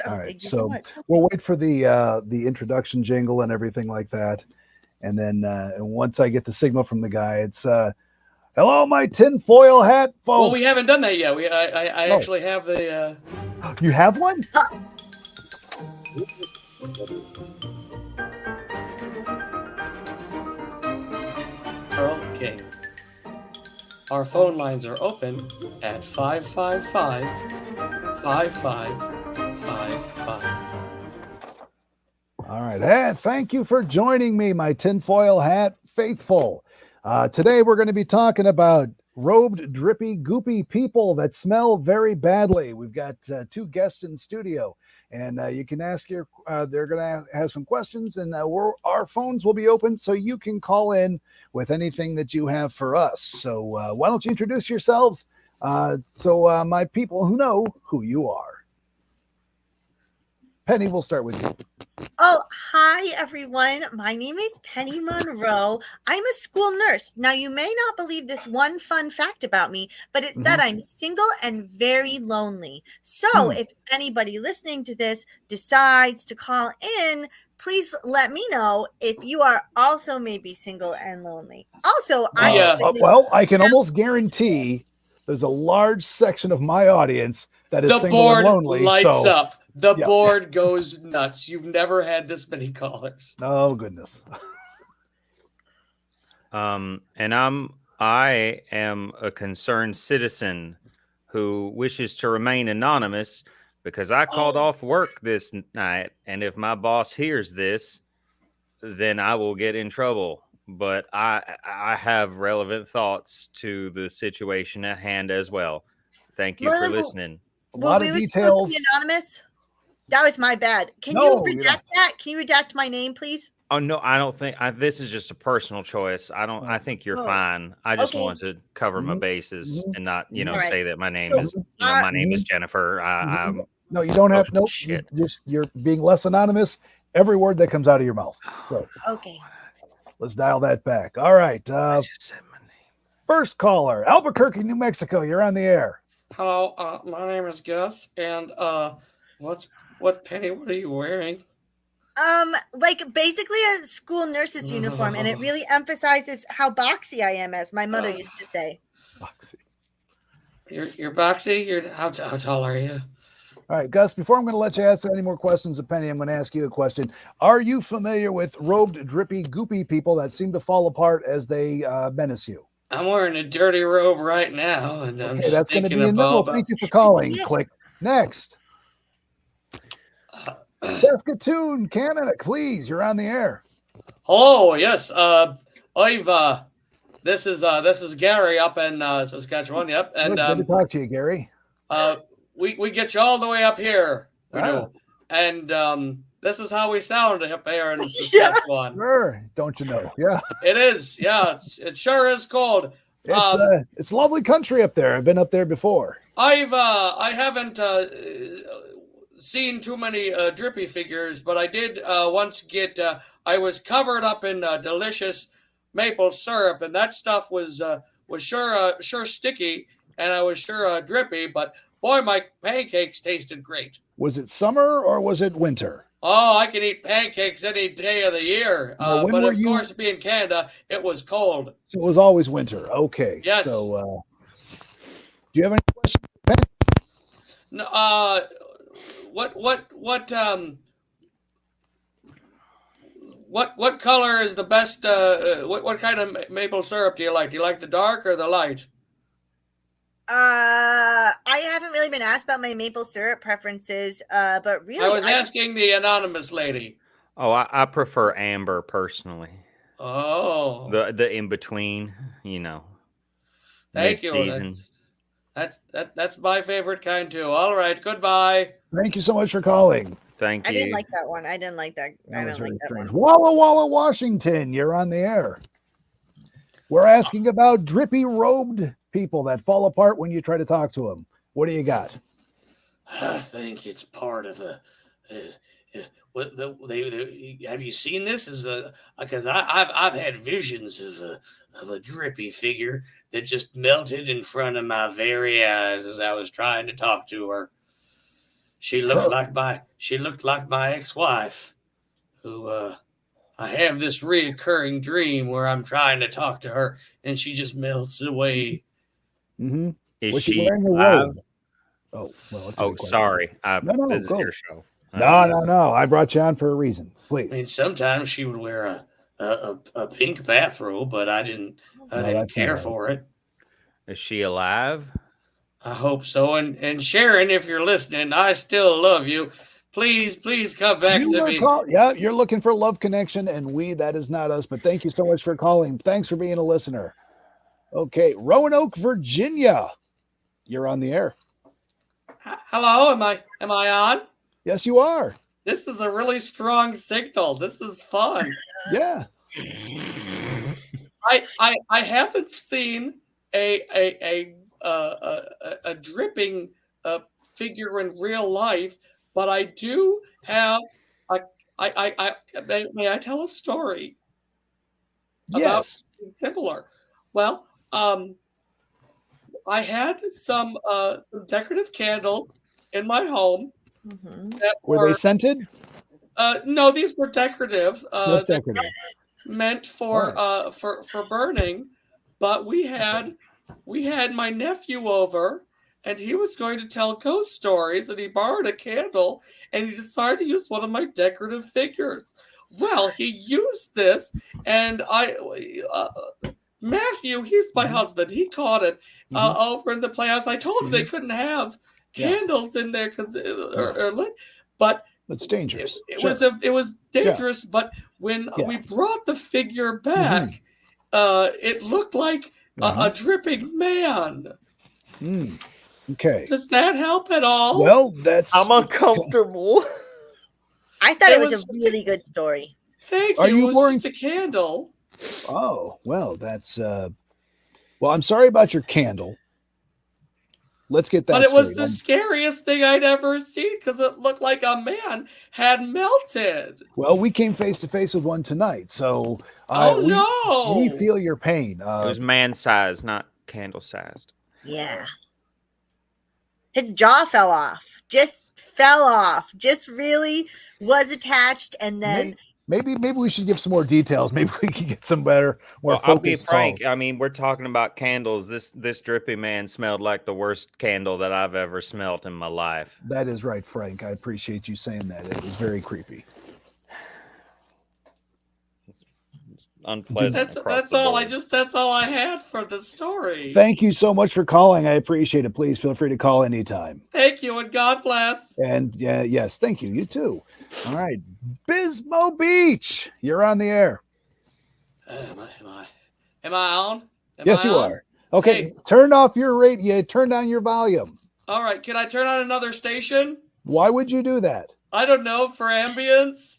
All right, so we'll wait for the introduction jingle and everything like that. And then once I get the signal from the guy, it's hello, my tinfoil hat folks. Well, we haven't done that yet. I actually have the. You have one? Okay. Our phone lines are open at 555-5555. All right. Hey, thank you for joining me, my tinfoil hat faithful. Today we're going to be talking about robed, drippy, goopy people that smell very badly. We've got two guests in studio, and you can ask they're going to have some questions, and our phones will be open so you can call in with anything that you have for us. So why don't you introduce yourselves so my people who know who you are. Penny, we'll start with you. Oh, hi, everyone. My name is Penny Monroe. I'm a school nurse. Now, you may not believe this one fun fact about me, but it's that I'm single and very lonely. So if anybody listening to this decides to call in, please let me know if you are also maybe single and lonely. Also, I can almost guarantee there's a large section of my audience that is single and lonely. The board lights up. The board goes nuts. You've never had this many callers. Oh, goodness. And I am a concerned citizen who wishes to remain anonymous because I called off work this night, and if my boss hears this, then I will get in trouble. But I have relevant thoughts to the situation at hand as well. Thank you for listening. A lot of details. Supposed to be anonymous? That was my bad. Can you redact that? Can you redact my name, please? Oh no, I don't think this is just a personal choice. I think you're fine. I just want to cover my bases and not, say that my name is, my name is Jennifer. No, you don't have you're being less anonymous. Every word that comes out of your mouth. So okay. Let's dial that back. All right. I just said my name. First caller, Albuquerque, New Mexico. You're on the air. Hello, my name is Gus, and Penny, what are you wearing? Like basically a school nurse's uniform, and it really emphasizes how boxy I am, as my mother used to say. Boxy. You're boxy? How tall are you? All right, Gus, before I'm going to let you ask any more questions of Penny, I'm going to ask you a question. Are you familiar with robed, drippy, goopy people that seem to fall apart as they menace you? I'm wearing a dirty robe right now, and I'm just that's going to be in about... Thank you for calling. Click. Next. Saskatoon, Canada, please. You're on the air. Hello, yes. This is Gary up in Saskatchewan. Yep, and good to talk to you, Gary. We get you all the way up here. We do, and this is how we sound up here in Saskatchewan. Sure, don't you know? Yeah, it is. Yeah, it sure is cold. It's lovely country up there. I've been up there before. I haven't seen too many drippy figures, but I did once get. I was covered up in delicious maple syrup, and that stuff was sure sticky, and I was sure drippy. But boy, my pancakes tasted great. Was it summer or was it winter? Oh, I can eat pancakes any day of the year. But of course, being Canada, it was cold. So it was always winter. Okay. Yes. So, do you have any questions? No, what color is the best? What kind of maple syrup do you like? Do you like the dark or the light? I haven't really been asked about my maple syrup preferences, but really, I was asking the anonymous lady. Oh, I prefer amber personally. Oh, The in between, you know, thank you. mid-season. That's my favorite kind too. All right, goodbye. Thank you so much for calling. Thank I you. didn't like that one. I didn't like that. I That was didn't like very that strange. one. Walla Walla, Washington, you're on the air. We're asking about drippy robed people that fall apart when you try to talk to them. What do you got? I think it's part of a. What they have you seen this? Is a because I've had visions of a drippy figure that just melted in front of my very eyes as I was trying to talk to her. She looked like my ex-wife, who I have this reoccurring dream where I'm trying to talk to her and she just melts away. Mm-hmm. Is Was she she wearing a live? robe? Oh, well, that's a Oh, good question. sorry. No, This is go. your show. No. I brought you on for a reason. I Please. mean, sometimes she would wear a pink bathrobe, but I didn't No, that's care not for it. Is she alive? I hope so. And Sharon, if you're listening, I still love you. Please come back to me. Yeah, you're looking for love connection, and that is not us. But thank you so much for calling. Thanks for being a listener. Okay, Roanoke, Virginia, you're on the air. Hello, am I on? Yes, you are. This is a really strong signal. This is fun. Yeah. I haven't seen a dripping figure in real life, but I do have a. May I tell a story about Yes. something similar? Well, I had some decorative candles in my home Mhm. that Were they scented? no, these were decorative. Just decorative. Meant for Right. for burning, but we had my nephew over and he was going to tell ghost stories and he borrowed a candle and he decided to use one of my decorative figures. Well, he used this and Matthew, he's my husband. He caught it over in the playhouse. I told him they couldn't have candles in there because or lit, but it's dangerous. It was dangerous, but when we brought the figure back, it looked like a dripping man. Okay. Does that help at all? Well, I'm uncomfortable. I thought it was a really good story. Thank you. Are you it was boring? just a candle. Oh, well, that's well, I'm sorry about your candle. Let's get that. But it was straight. the scariest thing I'd ever seen because it looked like a man had melted. Well, we came face to face with one tonight, so we feel your pain. It was man-sized, not candle-sized. Yeah. His jaw fell off. Just fell off. Just really was attached, and then maybe we should give some more details. Maybe we can get some more I'll be frank. calls. I mean, we're talking about candles. This drippy man smelled like the worst candle that I've ever smelt in my life. That is right, Frank. I appreciate you saying that. It was very creepy. Unpleasant. That's all. That's all I had for the story. Thank you so much for calling. I appreciate it. Please feel free to call anytime. Thank you, and God bless. And yes, thank you. You too. All right, Bismo Beach, you're on the air. Am I on? Yes, you are. Okay, hey. Turn off your radio. Turn down your volume. All right. Can I turn on another station? Why would you do that? I don't know, for ambience.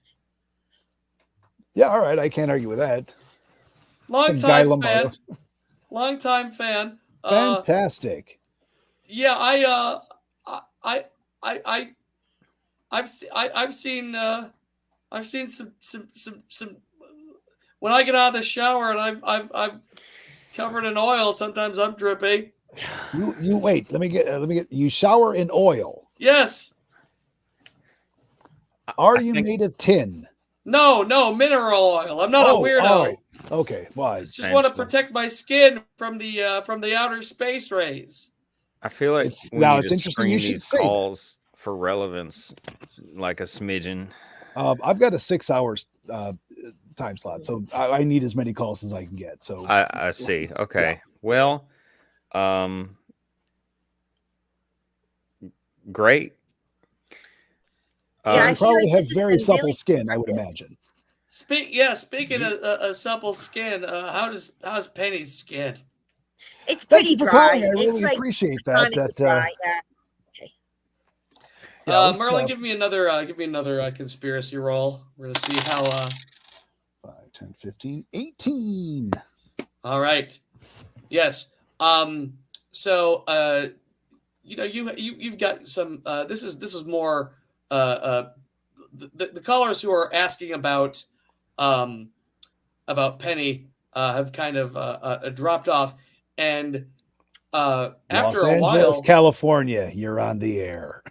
Yeah, all right. I can't argue with that. Long time fan. Fantastic. Yeah, I've seen some when I get out of the shower and I've covered in oil. Sometimes I'm drippy. You wait. Let me get. You shower in oil. Yes. Are you made of tin? No, mineral oil. I'm not a weirdo. All right. Okay, why? Just want to protect my skin from the outer space rays. I feel like It's we now need it's to interesting you screen should these say that. calls for relevance, like a smidgen. I've got a 6 hours time slot, so I need as many calls as I can get. So I see. Okay. Well, um, great. Yeah, I you feel probably like have this has very been supple really skin, I would productive. imagine. Speaking of a supple skin, how's Penny's skin? It's Thank pretty you for dry. calling. I It's really like appreciate that. chronically That dry. Yeah. Okay. yeah, let's, Merlin, give me another conspiracy roll. We're gonna see how. 5, 10, 15, 18. All right. Yes. So you've got some. This is more. The callers who are asking about Penny have kind of dropped off, and Los after a Angeles, while, California, you're on the air.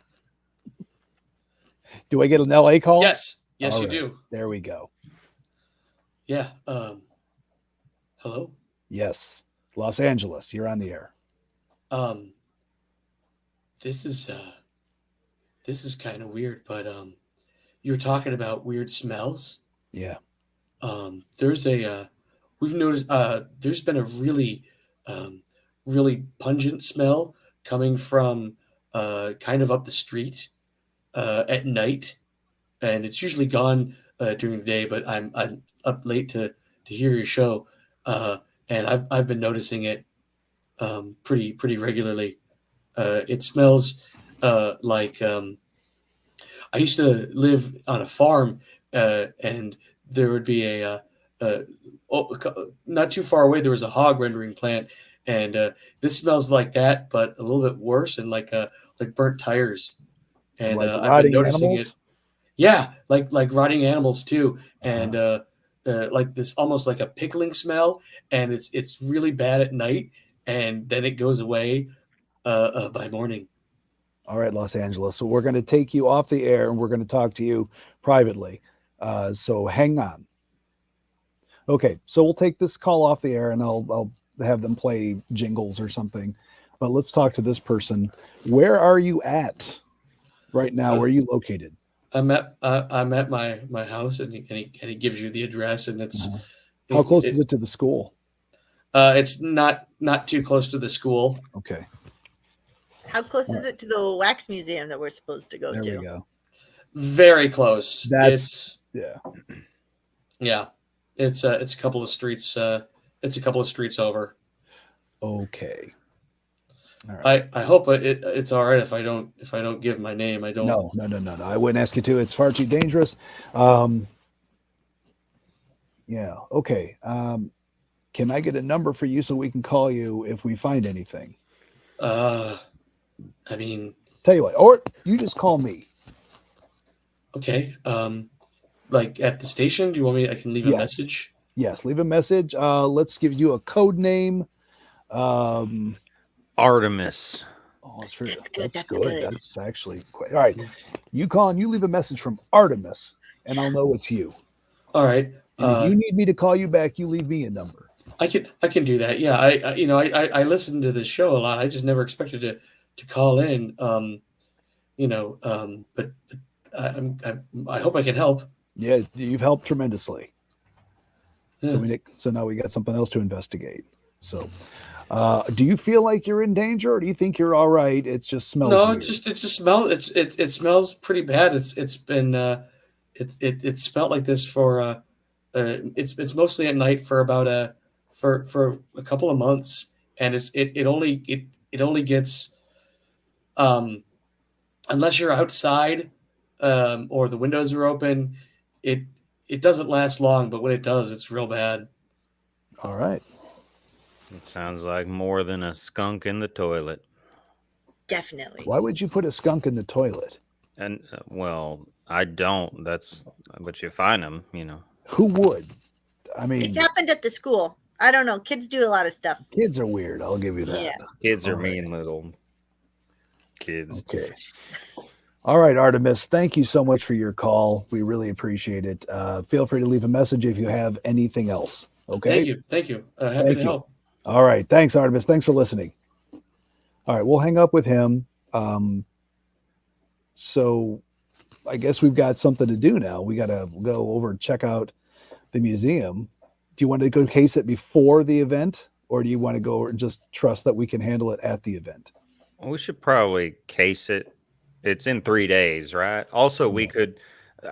Do I get an LA call? yes, All you right, do. There we go. Yeah. Hello. Yes, Los Angeles, you're on the air. This is kind of weird, but you're talking about weird smells. Yeah. There's a we've noticed there's been a really pungent smell coming from kind of up the street at night, and it's usually gone during the day. But I'm up late to hear your show, and I've been noticing it pretty regularly. It smells like I used to live on a farm, and there would be not too far away there was a hog rendering plant, and this smells like that, but a little bit worse, and like burnt tires. And Like I've been rotting noticing it. animals? Yeah, like rotting animals too, Uh-huh. and like this almost like a pickling smell, and it's really bad at night, and then it goes away by morning. All right, Los Angeles. So we're going to take you off the air and we're going to talk to you privately. So hang on. Okay, so we'll take this call off the air and I'll have them play jingles or something. But let's talk to this person. Where are you at right now? Where are you located? I'm at my house, and he gives you the address, and it's How close is it to the school? It's not too close to the school. Okay. How close is it to the wax museum that we're supposed to go There to? we go. Very close. Yeah. It's a couple of streets. It's a couple of streets over. Okay. All right. I hope it's all right if I don't give my name. I don't. No. I wouldn't ask you to. It's far too dangerous. Yeah. Okay. Can I get a number for you so we can call you if we find anything? I mean, Tell you what, or you just call me. okay. Like at the station, do you want me? I can leave a message. Yes, leave a message. Let's give you a code name. Artemis. Oh, that's good. That's actually quite all right. You call and you leave a message from Artemis, and I'll know it's you. All right. And if you need me to call you back, you leave me a number. I can do that. Yeah. I listen to this show a lot. I just never expected to call in. But I hope I can help. Yeah, you've helped tremendously. Yeah. So now we got something else to investigate. So, do you feel like you're in danger, or do you think you're all right? It just smells. No, weird. it just smells. It smells pretty bad. It's been it smelled like this for it's mostly at night for about for a couple of months, and it only gets unless you're outside or the windows are open, it doesn't last long, but when it does, it's real bad. All right. It sounds like more than a skunk in the toilet. Definitely. Why would you put a skunk in the toilet? And well, I don't. But you find them, Who would? I mean, It's happened at the school. I don't know. Kids do a lot of stuff. kids are weird. I'll give you that. Yeah. Kids are All right. mean little kids. Okay. All right, Artemis. Thank you so much for your call. We really appreciate it. Feel free to leave a message if you have anything else. Okay. Thank you. Happy Thank to you. help. All right. Thanks, Artemis. Thanks for listening. All right, we'll hang up with him. So I guess we've got something to do now. We got to go over and check out the museum. Do you want to go case it before the event, or do you want to go and just trust that we can handle it at the event? We should probably case it. It's in 3 days, right? Also, we could.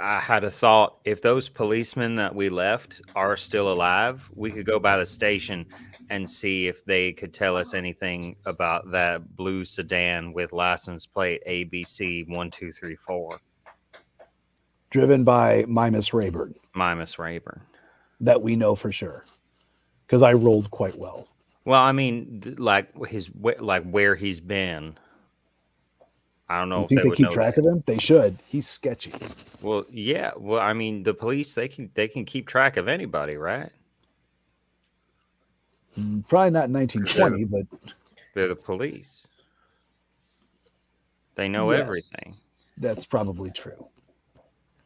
I had a thought if those policemen that we left are still alive, we could go by the station and see if they could tell us anything about that blue sedan with license plate ABC1234. Driven by Mimus Rayburn, Mimus Rayburn. that we know for sure, because I rolled quite well. Well, I mean, like where he's been. I don't know You if think they they would keep know track that. of him? They should. He's sketchy. Well, yeah. Well, I mean, the police they can keep track of anybody, right? Probably not in 1920, but They're the police. They know yes, everything. that's probably true.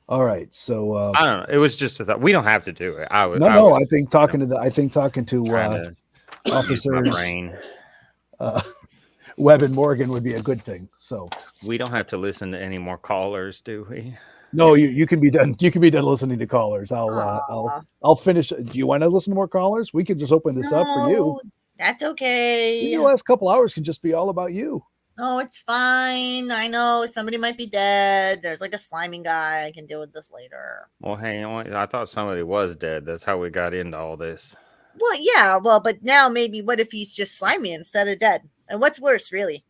All right, so I don't know. It was just a thought. We don't have to do it. I was no, I think talking to trying to use my officers brain. uh, Webb and Morgan would be a good thing. So We don't have to listen to any more callers, do we? no, you can be done. You can be done listening to callers. Aw. I'll finish. Do you want to listen to more callers? We can just open this up for you. No, that's okay. Maybe the last couple hours can just be all about you. No, it's fine. I know somebody might be dead. There's like a sliming guy. I can deal with this later. Well, hang on. I thought somebody was dead. That's how we got into all this. Well, yeah, but now maybe what if he's just slimy instead of dead? And what's worse, really?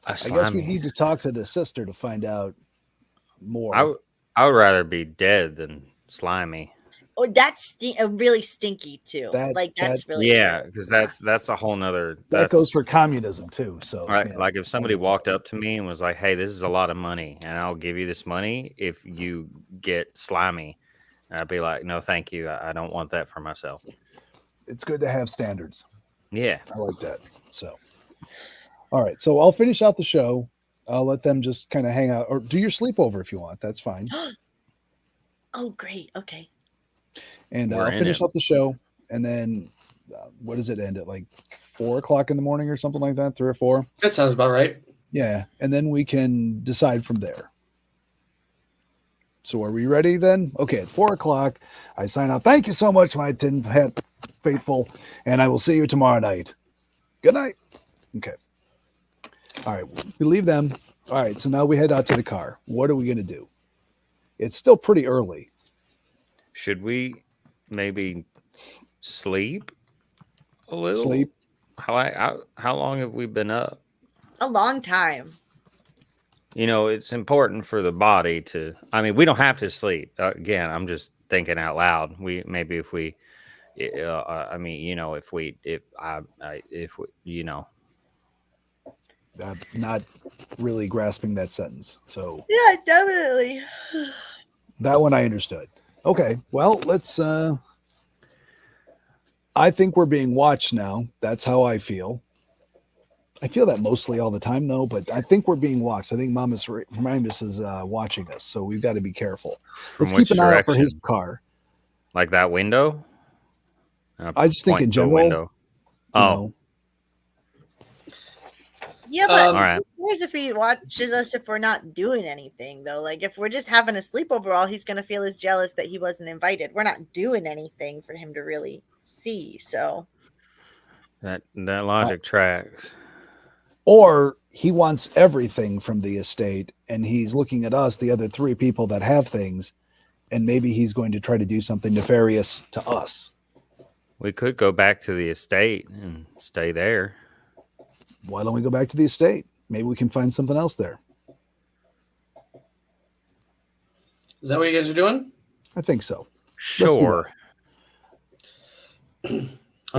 A I guess we slimy. need to talk to the sister to find out more. I would rather be dead than slimy. Oh, that's really stinky too. That's really Yeah, because that's a whole nother. that goes for communism too. So right. yeah. Like if somebody walked up to me and was like, "Hey, this is a lot of money, and I'll give you this money if you get slimy," I'd be like, "No, thank you. I don't want that for myself." It's good to have standards. Yeah. I like that. So, all right. So I'll finish out the show. I'll let them just kind of hang out or do your sleepover if you want. That's fine. Oh, great. Okay. And We're I'll in finish it. up the show. And then what does it end at? Like 4:00 in the morning or something like that? 3 or 4? That sounds about right. Yeah. And then we can decide from there. So are we ready then? Okay. At 4:00, I sign off. Thank you so much, my tin hat faithful. And I will see you tomorrow night. Good night. Okay. All right. We leave them. All right. So now we head out to the car. What are we going to do? It's still pretty early. Should we maybe sleep a little? Sleep. How long have we been up? A long time. You know, it's important for the body to. I mean, we don't have to sleep. Again, I'm just thinking out loud. We maybe if we. I mean, you know, if we, you know. I'm not really grasping that sentence. So Yeah, definitely. that one I understood. Okay. Well, let's. I think we're being watched now. That's how I feel. I feel that mostly all the time, though. But I think we're being watched. I think Mimus is watching us, so we've got to be careful. From Let's which keep an eye out for his direction? car. Like that window? I just think Point in to a general. window. you Oh, know, Yeah, but Um, all right. who cares if he watches us if we're not doing anything, though? Like, if we're just having a sleepover, all he's going to feel is jealous that he wasn't invited. We're not doing anything for him to really see. So, That logic tracks. or he wants everything from the estate, and he's looking at us, the other 3 people that have things, and maybe he's going to try to do something nefarious to us. We could go back to the estate and stay there. Why don't we go back to the estate? Maybe we can find something else there. Is that what you guys are doing? I think so. do Sure. All We'll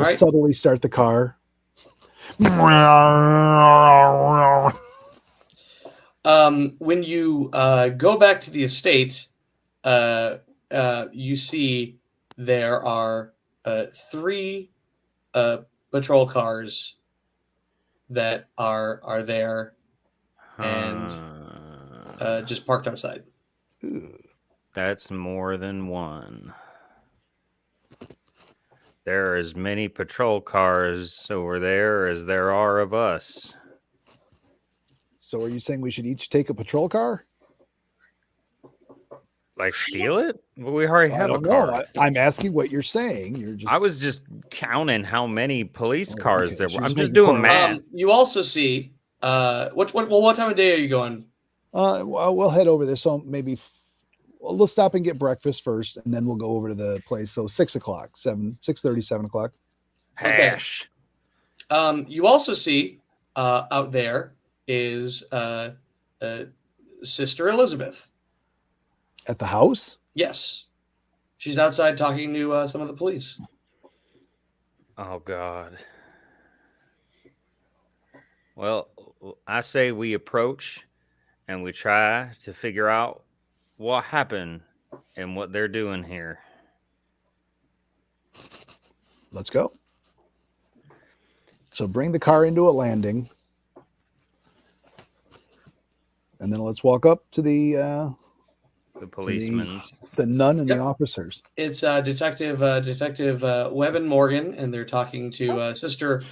right. subtly start the car. When you go back to the estate, you see there are 3 patrol cars that are there and just parked outside. That's more than one. There are as many patrol cars over there as there are of us. So are you saying we should each take a patrol car? Like steal it? Well, we already I have a don't car. know. I'm asking what you're saying. You're just. I was just counting how many police Oh, cars okay. there She were. was I'm just making doing fun. math. You also see what time of day are you going? Well, we'll head over there. So maybe we'll stop and get breakfast first, and then we'll go over to the place. So 6:00, 6:30, 7:00. Hash. You also see out there is Sister Elizabeth. At the house? Yes, she's outside talking to some of the police. Oh God. Well, I say we approach and we try to figure out what happened and what they're doing here. Let's go. So bring the car into a landing, and then let's walk up to the policemen's. the nun and Yep. the officers. It's Detective Webb and Morgan, and they're talking to Sister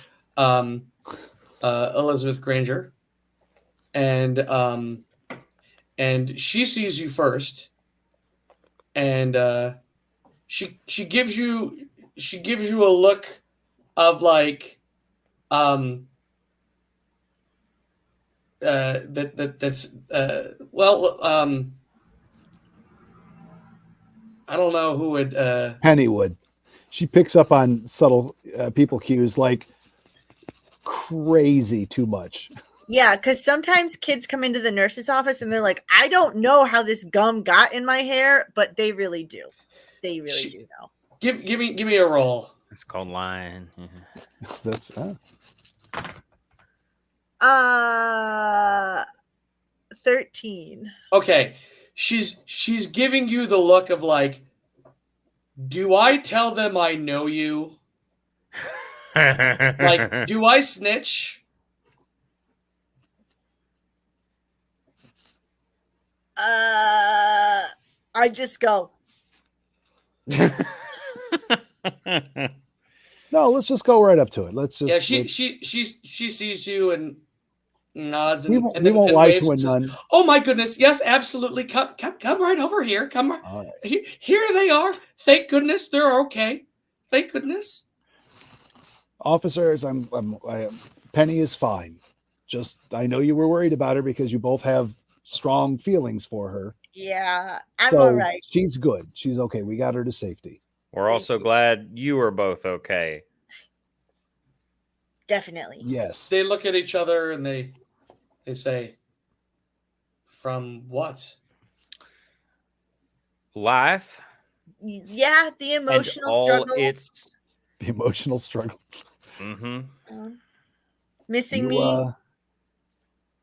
Elizabeth Granger, and she sees you first, and she gives you a look of like that's I don't know who would Penny would. She picks up on subtle people cues like crazy too much. Yeah, because sometimes kids come into the nurse's office and they're like, I don't know how this gum got in my hair, but they really do. They really do know. Give me a roll. It's called lying. That's 13. Okay. She's giving you the look of like, do I tell them I know you? Like, do I snitch? I just go. no. Let's just go right up to it. Let's just. Yeah, she sees you and nods We and, won't, and we then won't and lie waves to a and says, nun. "Oh my goodness, yes, absolutely. Come right over here. Come right. All right. Here they are. Thank goodness they're okay. Thank goodness." Officers, Penny is fine. Just I know you were worried about her because you both have strong feelings for her. Yeah, I'm So all right. she's good. She's okay. We got her to safety. We're also glad you are both okay. Definitely. Yes. They look at each other and they say, "From what?" Life Yeah, the and emotional all struggle. its. The emotional struggle. Missing You, me.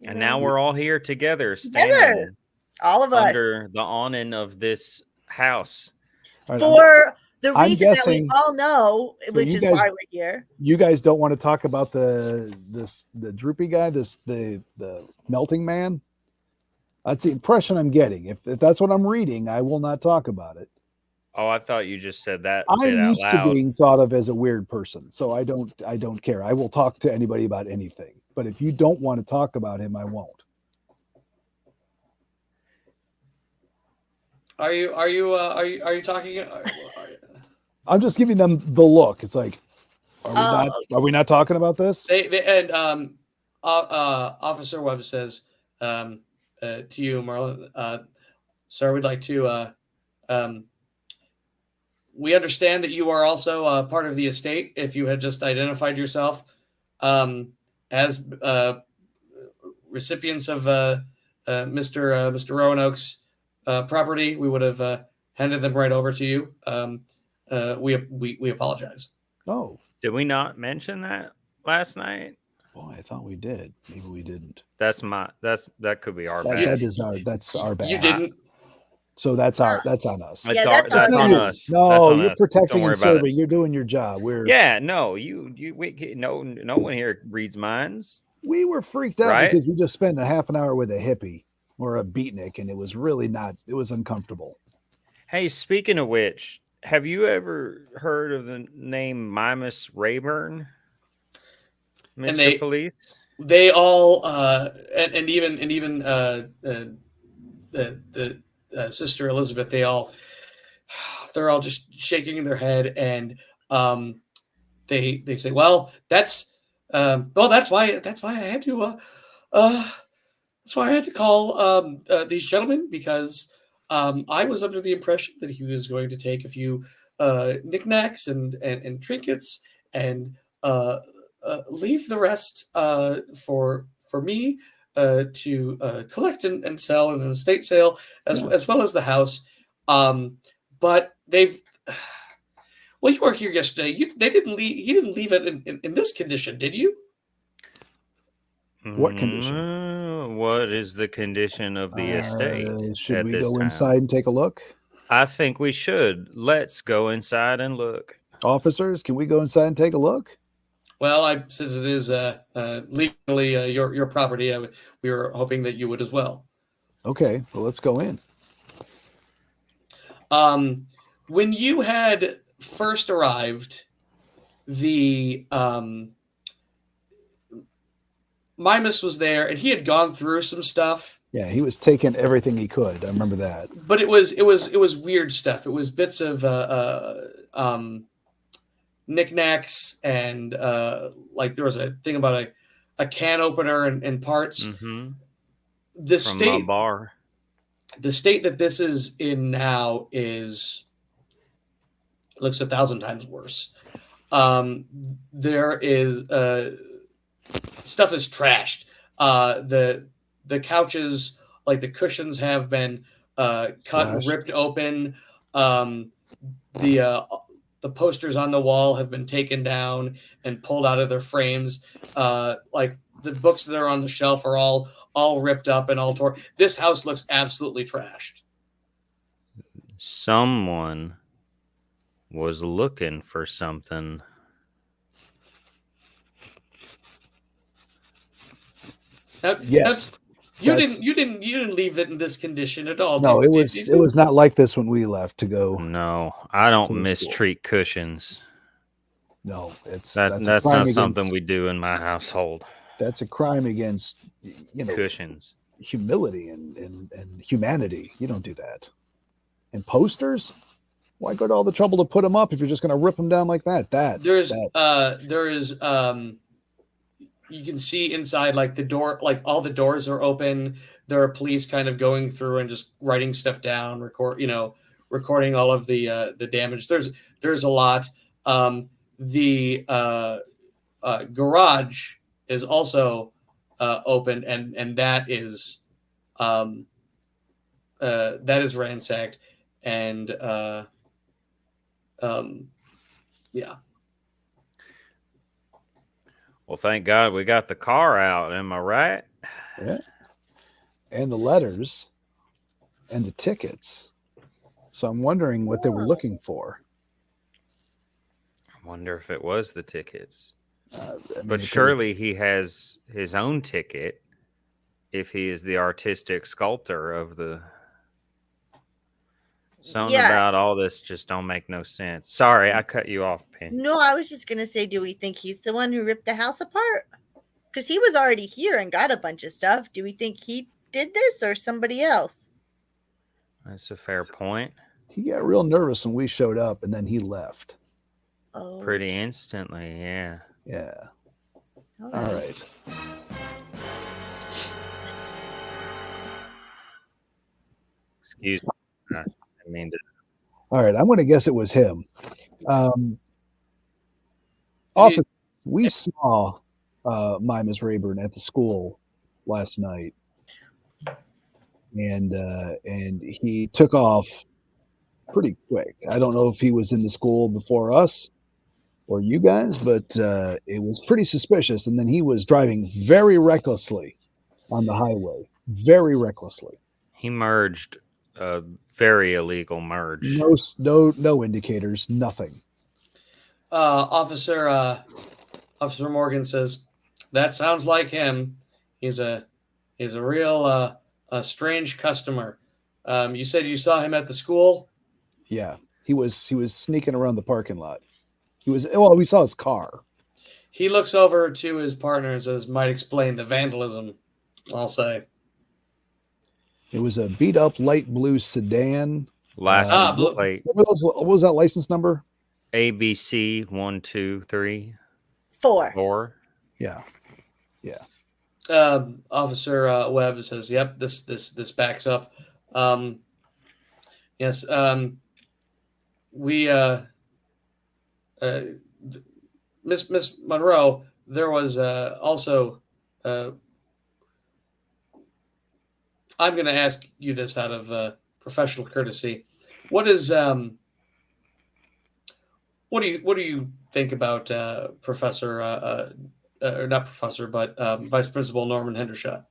And now we're all here together, Together. standing All of us. under the awning of this house. all right, For the I'm reason that we guessing- all know, so which you is guys- why we're here. you guys don't want to talk about the droopy guy, the melting man. That's the impression I'm getting. If that's what I'm reading, I will not talk about it. Oh, I thought you just said that I'm bit out used to loud. being thought of as a weird person, so I don't care. I will talk to anybody about anything. But if you don't want to talk about him, I won't. Are you talking? I'm just giving them the look. It's like, are we not talking about this? Officer Webb says to you, Marlon, sir, we'd like to. We understand that you are also part of the estate. If you had just identified yourself as recipients of Mr. Roanoke's property, we would have handed them right over to you. We apologize. Oh, Did we not mention that last night? boy, I thought we did. Maybe we didn't. That could be our That, bad. that's our bad. You didn't. So that's on us. That's, Yeah, that's that's on on us. No, That's on you're us. protecting Don't worry and about serving. it. You're doing your job. Yeah, no, no one here reads minds. We were freaked out Right? because we just spent a half an hour with a hippie or a beatnik, and it was really not. It was uncomfortable. Hey, speaking of which, have you ever heard of the name Mimus Rayburn, Mr. Police? they all and even the sister Elizabeth, they're all just shaking their head, and they say, well, that's why I had to that's why I had to call these gentlemen, because I was under the impression that he was going to take a few knickknacks and trinkets and leave the rest for me to collect and sell in an estate sale, as well as the house. But they've well, you were here yesterday. They didn't leave. He didn't leave it in this condition, did you? What condition? What is the condition of the estate Should at we this go time? inside and take a look? I think we should. Let's go inside and look. Officers, can we go inside and take a look? Well, since it is legally your property, we were hoping that you would as well. Okay, well, let's go in. When you had first arrived, the Mimus was there, and he had gone through some stuff. Yeah, he was taking everything he could. I remember that. But it was weird stuff. It was bits of knickknacks, and like there was a thing about a can opener and parts. Mm-hmm. The From state my bar. The state that this is in now looks 1,000 times worse. There is stuff is trashed. The couches, like the cushions, have been cut and ripped open. The posters on the wall have been taken down and pulled out of their frames. Like the books that are on the shelf are all ripped up and all torn. This house looks absolutely trashed. Someone was looking for something. Yes. You didn't leave it in this condition at all. No, it was not like this when we left to go. No, I don't mistreat cushions. No, that's not something we do in my household. That's a crime against cushions, humility and humanity. You don't do that. And posters, why go to all the trouble to put them up if you're just going to rip them down like that? There is you can see inside, like the door, like all the doors are open. There are police kind of going through and just writing stuff down, recording all of the damage. There's a lot. The garage is also open, and that is ransacked, and yeah. Well, thank God we got the car out. Am I right? Yeah. And the letters and the tickets. So I'm wondering what they were looking for. I wonder if it was the tickets. But surely he has his own ticket if he is the artistic sculptor of the... Something about all this just don't make no sense. Sorry, I cut you off, Penny. No, I was just going to say, do we think he's the one who ripped the house apart? Because he was already here and got a bunch of stuff. Do we think he did this or somebody else? That's a fair point. He got real nervous when we showed up, and then he left. Oh. Pretty instantly, yeah. Yeah. All right. Excuse me. All right, I'm going to guess it was him. Officer, we saw Mimus Rayburn at the school last night, and he took off pretty quick. I don't know if he was in the school before us or you guys, but it was pretty suspicious. And then he was driving very recklessly on the highway, very recklessly. He merged a very illegal merge. No indicators, nothing. Officer Morgan says, "That sounds like him. He's a real strange customer." You said you saw him at the school? Yeah, he was sneaking around the parking lot. We saw his car. He looks over to his partner and says, "Might explain the vandalism." I'll say. It was a beat up light blue sedan. License blue- plate What was that license number? ABC 4. 123 4. Yeah. Officer Webb says, "Yep, this backs up." Yes. We Miss Monroe. There was also. I'm going to ask you this out of professional courtesy. What do you think about Professor or not Professor, but Vice Principal Norman Hendershot?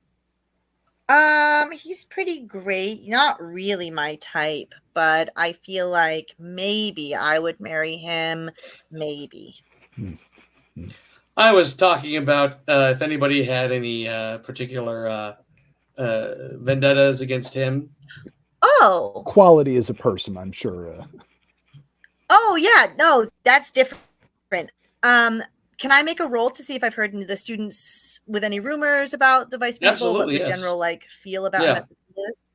He's pretty great. Not really my type, but I feel like maybe I would marry him. Maybe. I was talking about if anybody had any particular vendettas against him. Oh. Quality as a person, I'm sure. Oh yeah, no, that's different. Can I make a roll to see if I've heard any of the students with any rumors about the vice principal? Absolutely, what the yes. general feel about him at the school is?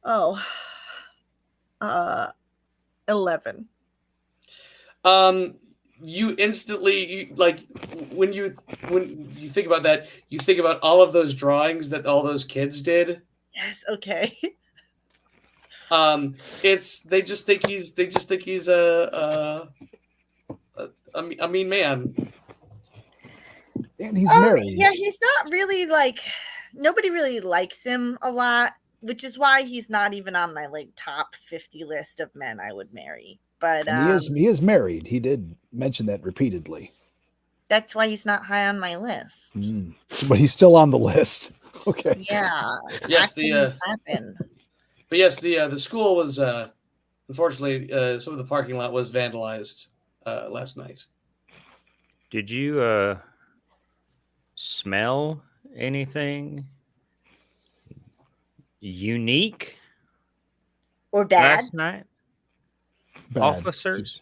Cool. Oh. 11. You instantly when you think about that, you think about all of those drawings that all those kids did. Yes, okay. They just think he's a mean man. And he's married. Yeah, he's not really nobody really likes him a lot, which is why he's not even on my top 50 list of men I would marry. But he is married. He did mention that repeatedly. That's why he's not high on my list. But he's still on the list. Okay. Yeah. Yes, happened. But yes, the school was unfortunately some of the parking lot was vandalized last night. Did you smell anything unique or bad last night? Bad. Officers?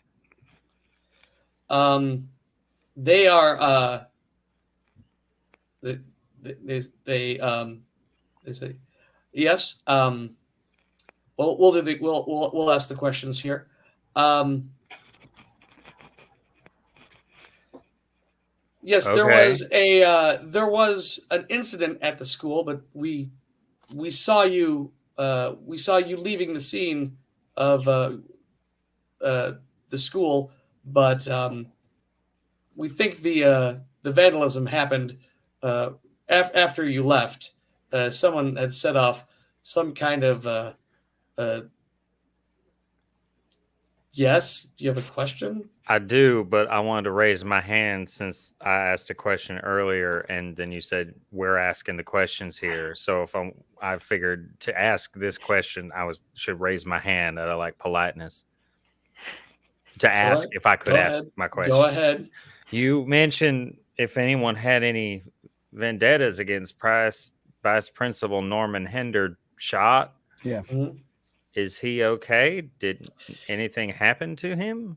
They are they say yes. Well, we'll ask the questions here. Yes, Okay. there was an incident at the school, but we saw you leaving the scene of the school, but we think the vandalism happened after you left. Someone had set off some kind of yes. Do you have a question? I do, but I wanted to raise my hand since I asked a question earlier, and then you said we're asking the questions here. So if I figured to ask this question, should raise my hand out of politeness to ask if I could ask my question. Go ahead. You mentioned if anyone had any vendettas against Vice Principal Norman Hendershot. Yeah. Mm-hmm. Is he okay? Did anything happen to him?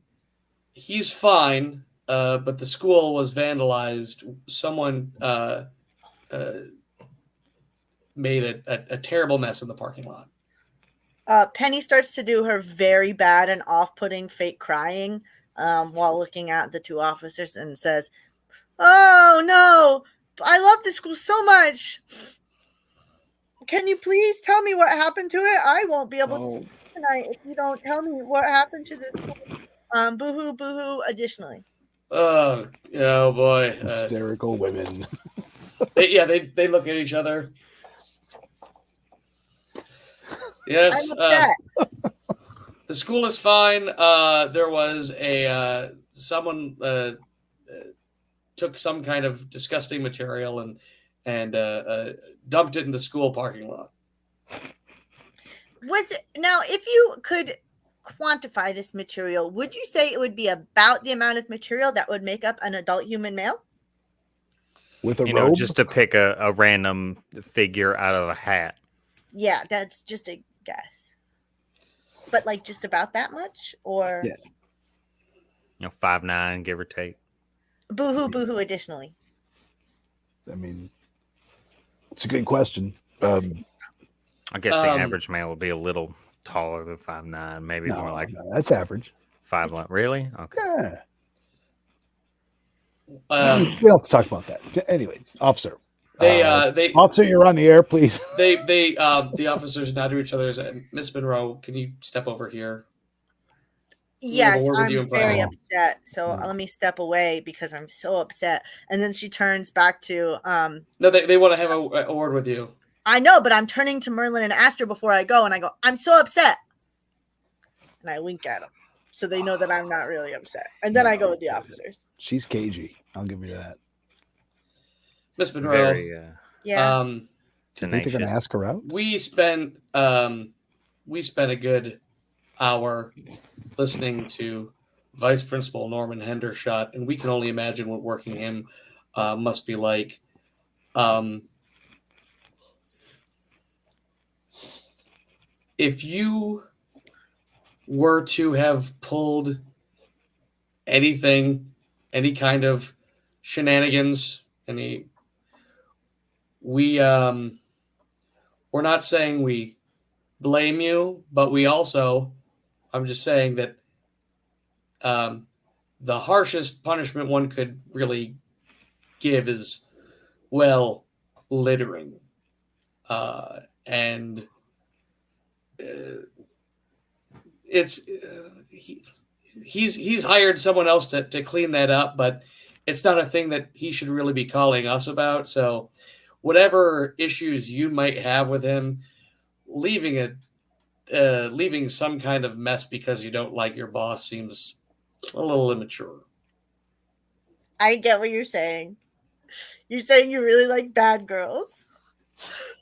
He's fine, but the school was vandalized. Someone made a terrible mess in the parking lot. Penny starts to do her very bad and off-putting fake crying while looking at the two officers and says, "Oh, no, I love this school so much. Can you please tell me what happened to it? I won't be able to tonight if you don't tell me what happened to this school. Boo-hoo, boo-hoo, additionally." Oh boy. Hysterical women. They look at each other. Yes. The school is fine. There was someone took some kind of disgusting material and dumped it in the school parking lot. Now, if you could quantify this material, would you say it would be about the amount of material that would make up an adult human male? With a robe? Just to pick a random figure out of a hat. Yeah, that's just a guess. But just about that much? Or 5'9", give or take. Boo-hoo, additionally. I mean, it's a good question. I guess the Um, average male will be a little taller than 5'9", maybe more like no, that's average. 5'11". Really? Okay. Yeah. Um, We don't have to talk about that. Anyway, officer. they Officer, you're on the air, please. the officers nod to each other. Miss Monroe, can you step over here? We have a Yes, word with you I'm in very private. upset. So Mm. let me step away because I'm so upset. And then she turns back to No, they want to have a word with you. I know, but I'm turning to Merlin and Astro before I go, and I go, I'm so upset. And I wink at them. So they know that I'm not really upset. And then I go with the officers. She's cagey. I'll give you that. Miss Monroe. Very Yeah. Do you think they're going tenacious. to ask her out? We spent a good hour listening to Vice Principal Norman Hendershot, and we can only imagine what working him must be like. If you were to have pulled anything, any kind of shenanigans, we're not saying we blame you, but I'm just saying that the harshest punishment one could really give is, well, littering. And it's he's hired someone else to clean that up, but it's not a thing that he should really be calling us about. So whatever issues you might have with him, leaving some kind of mess because you don't like your boss seems a little immature. I get what you're saying. You're saying you really like bad girls.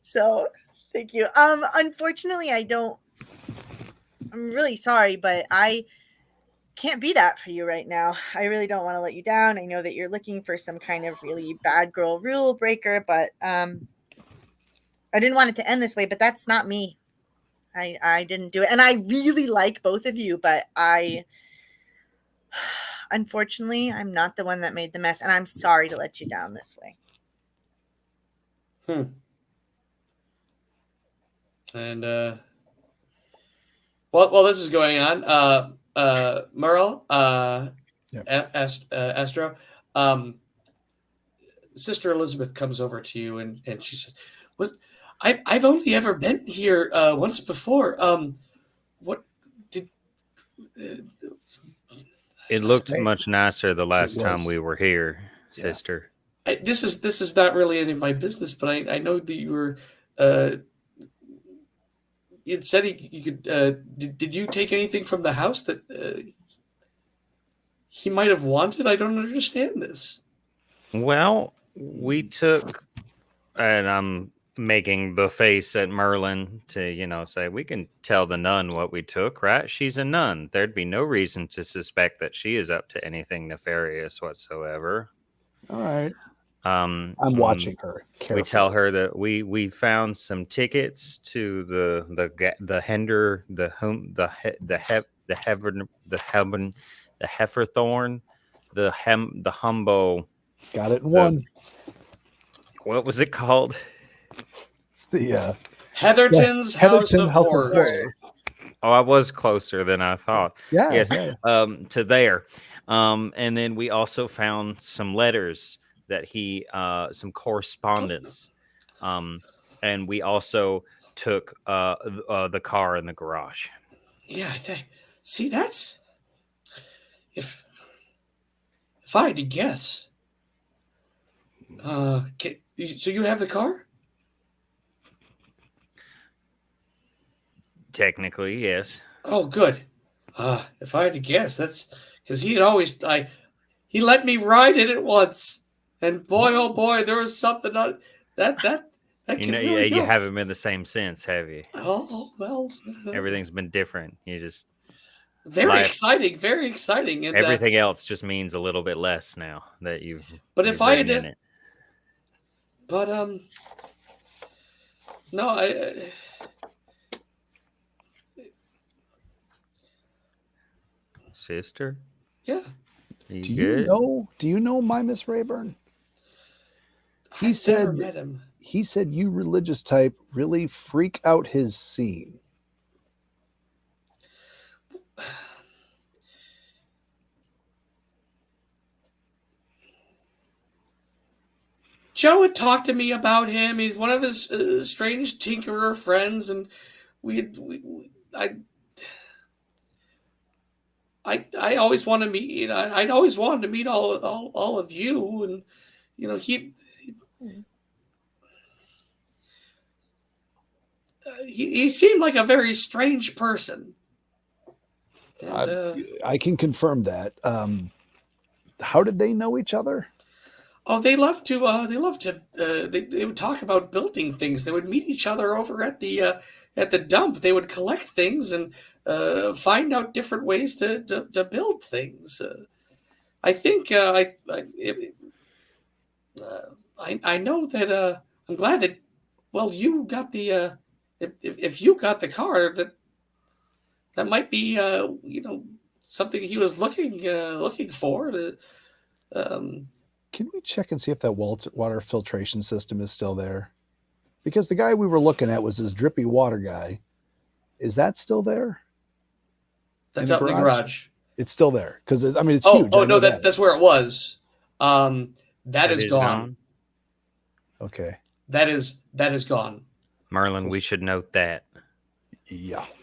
So thank you. Unfortunately I'm really sorry, but I can't be that for you right now. I really don't want to let you down. I know that you're looking for some kind of really bad girl rule breaker, but I didn't want it to end this way, but that's not me. I didn't do it. And I really like both of you, but unfortunately, I'm not the one that made the mess, and I'm sorry to let you down this way. And while this is going on, Merle, Astro, Sister Elizabeth comes over to you and she says, I've only ever been here once before. What did It looked much nicer the last time we were here, sister. This is not really any of my business, but I know that you were. You said you could. Did you take anything from the house that he might have wanted? I don't understand this. Well, we took, and I'm making the face at Merlin to, say, we can tell the nun what we took, right? She's a nun. There'd be no reason to suspect that she is up to anything nefarious whatsoever. All right. I'm watching her carefully. We tell her that we found some tickets to the Heiferthorn, the Humbo. Got it in one. What was it called? It's the Heatherton's House of Horrors. Oh, I was closer than I thought. Yeah. Yes. Yeah. To there. And then we also found some letters that he some correspondence. And we also took the car in the garage. Yeah, see, that's if I had to guess. So you have the car? Technically, yes. Oh, good. If I had to guess, that's because he let me ride in it once, and boy, oh boy, there was something on that. You haven't been the same since, have you? Oh well, everything's been different. You just very exciting. And everything else just means a little bit less now that you've. But if I had it, but no, I. Sister? Yeah. You Do good? you know my Miss Rayburn? He I've said never met him. he said you religious type really freak out his scene. Joe had talked to me about him. He's one of his strange tinkerer friends, and I always want to meet. I'd always wanted to meet all of you, and he he seemed like a very strange person. And, I can confirm that. How did they know each other? oh, they love to. They would talk about building things. They would meet each other over at the dump. They would collect things and find out different ways to build things. I think I know that I'm glad that you got the if you got the car that might be something he was looking for. Can we check and see if that water filtration system is still there? Because the guy we were looking at was this drippy water guy. Is that still there? That's out in the garage. It's still there because I mean it's Oh, huge. oh no, that's where it was. That is gone. Okay. That is gone. Merlin, we should note that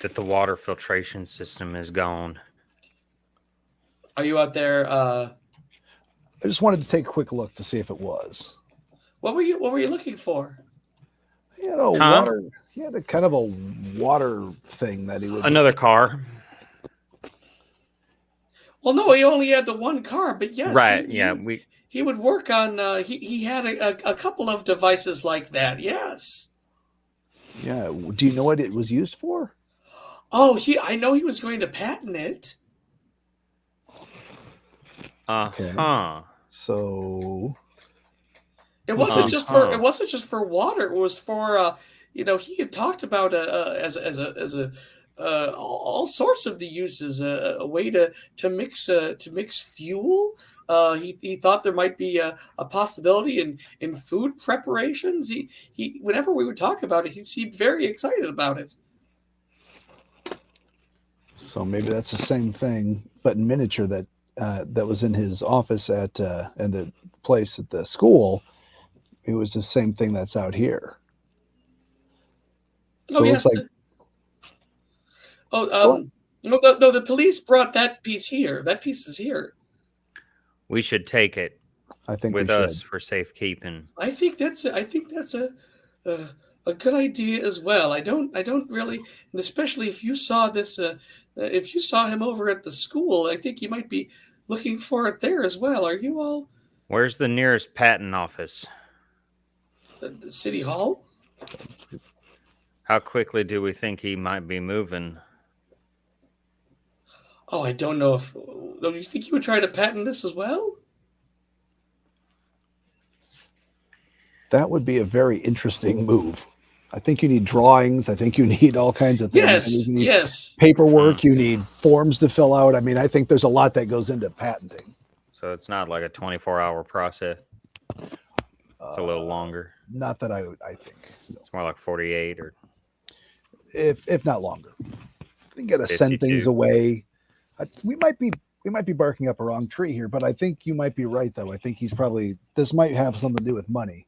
that the water filtration system is gone. Are you out there? I just wanted to take a quick look to see if it was. What were you looking for? He had a water. He had a kind of a water thing that he would. Another car. Well, no, he only had the one car, but yes, right. He would work on. He had a couple of devices like that. Yes. Yeah. Do you know what it was used for? Oh, I know he was going to patent it. Okay. So it wasn't just for water. It was for he had talked about as all sorts of the uses, a way to mix fuel. He thought there might be a possibility in food preparations. He whenever we would talk about it, he seemed very excited about it. So maybe that's the same thing, but in miniature that was in his office at and the place at the school. It was the same thing that's out here. So yes. No, the police brought that piece here. That piece is here. We should take it. I think with us for safekeeping. I think that's a good idea as well. I don't really, and especially if you saw this, if you saw him over at the school, I think you might be looking for it there as well. Are you all? Where's the nearest patent office? The city hall. How quickly do we think he might be moving? Oh, I don't know if. Do you think he would try to patent this as well? That would be a very interesting move. I think you need drawings. I think you need all kinds of things. Yes. Paperwork. You need forms to fill out. I mean, I think there's a lot that goes into patenting. So it's not like a 24-hour process. It's a little longer. Not that I think. No. It's more like 48 or. If not longer. We got to send things away. We might be barking up a wrong tree here, but I think you might be right though. I think this might have something to do with money.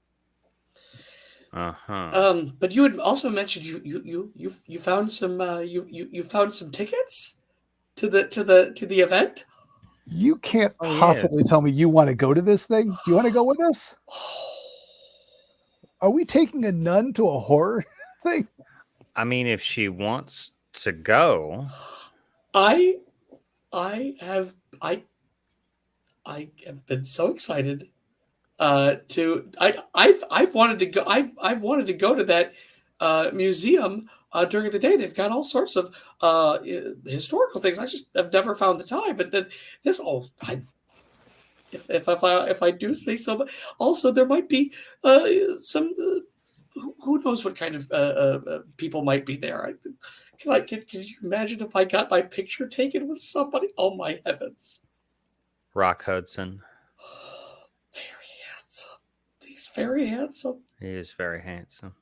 But you had also mentioned you found some you found some tickets to the event. You can't possibly tell me you want to go to this thing. Do you want to go with us? Are we taking a nun to a horror thing? I mean, if she wants to go, I have been so excited I've wanted to go. I've wanted to go to that museum during the day. They've got all sorts of historical things. I just have never found the time. But then this, if I do say so. Also, there might be some. Who knows what kind of people might be there? Can you imagine if I got my picture taken with somebody? Oh my heavens! Rock Hudson. Very handsome. He's very handsome. He is very handsome.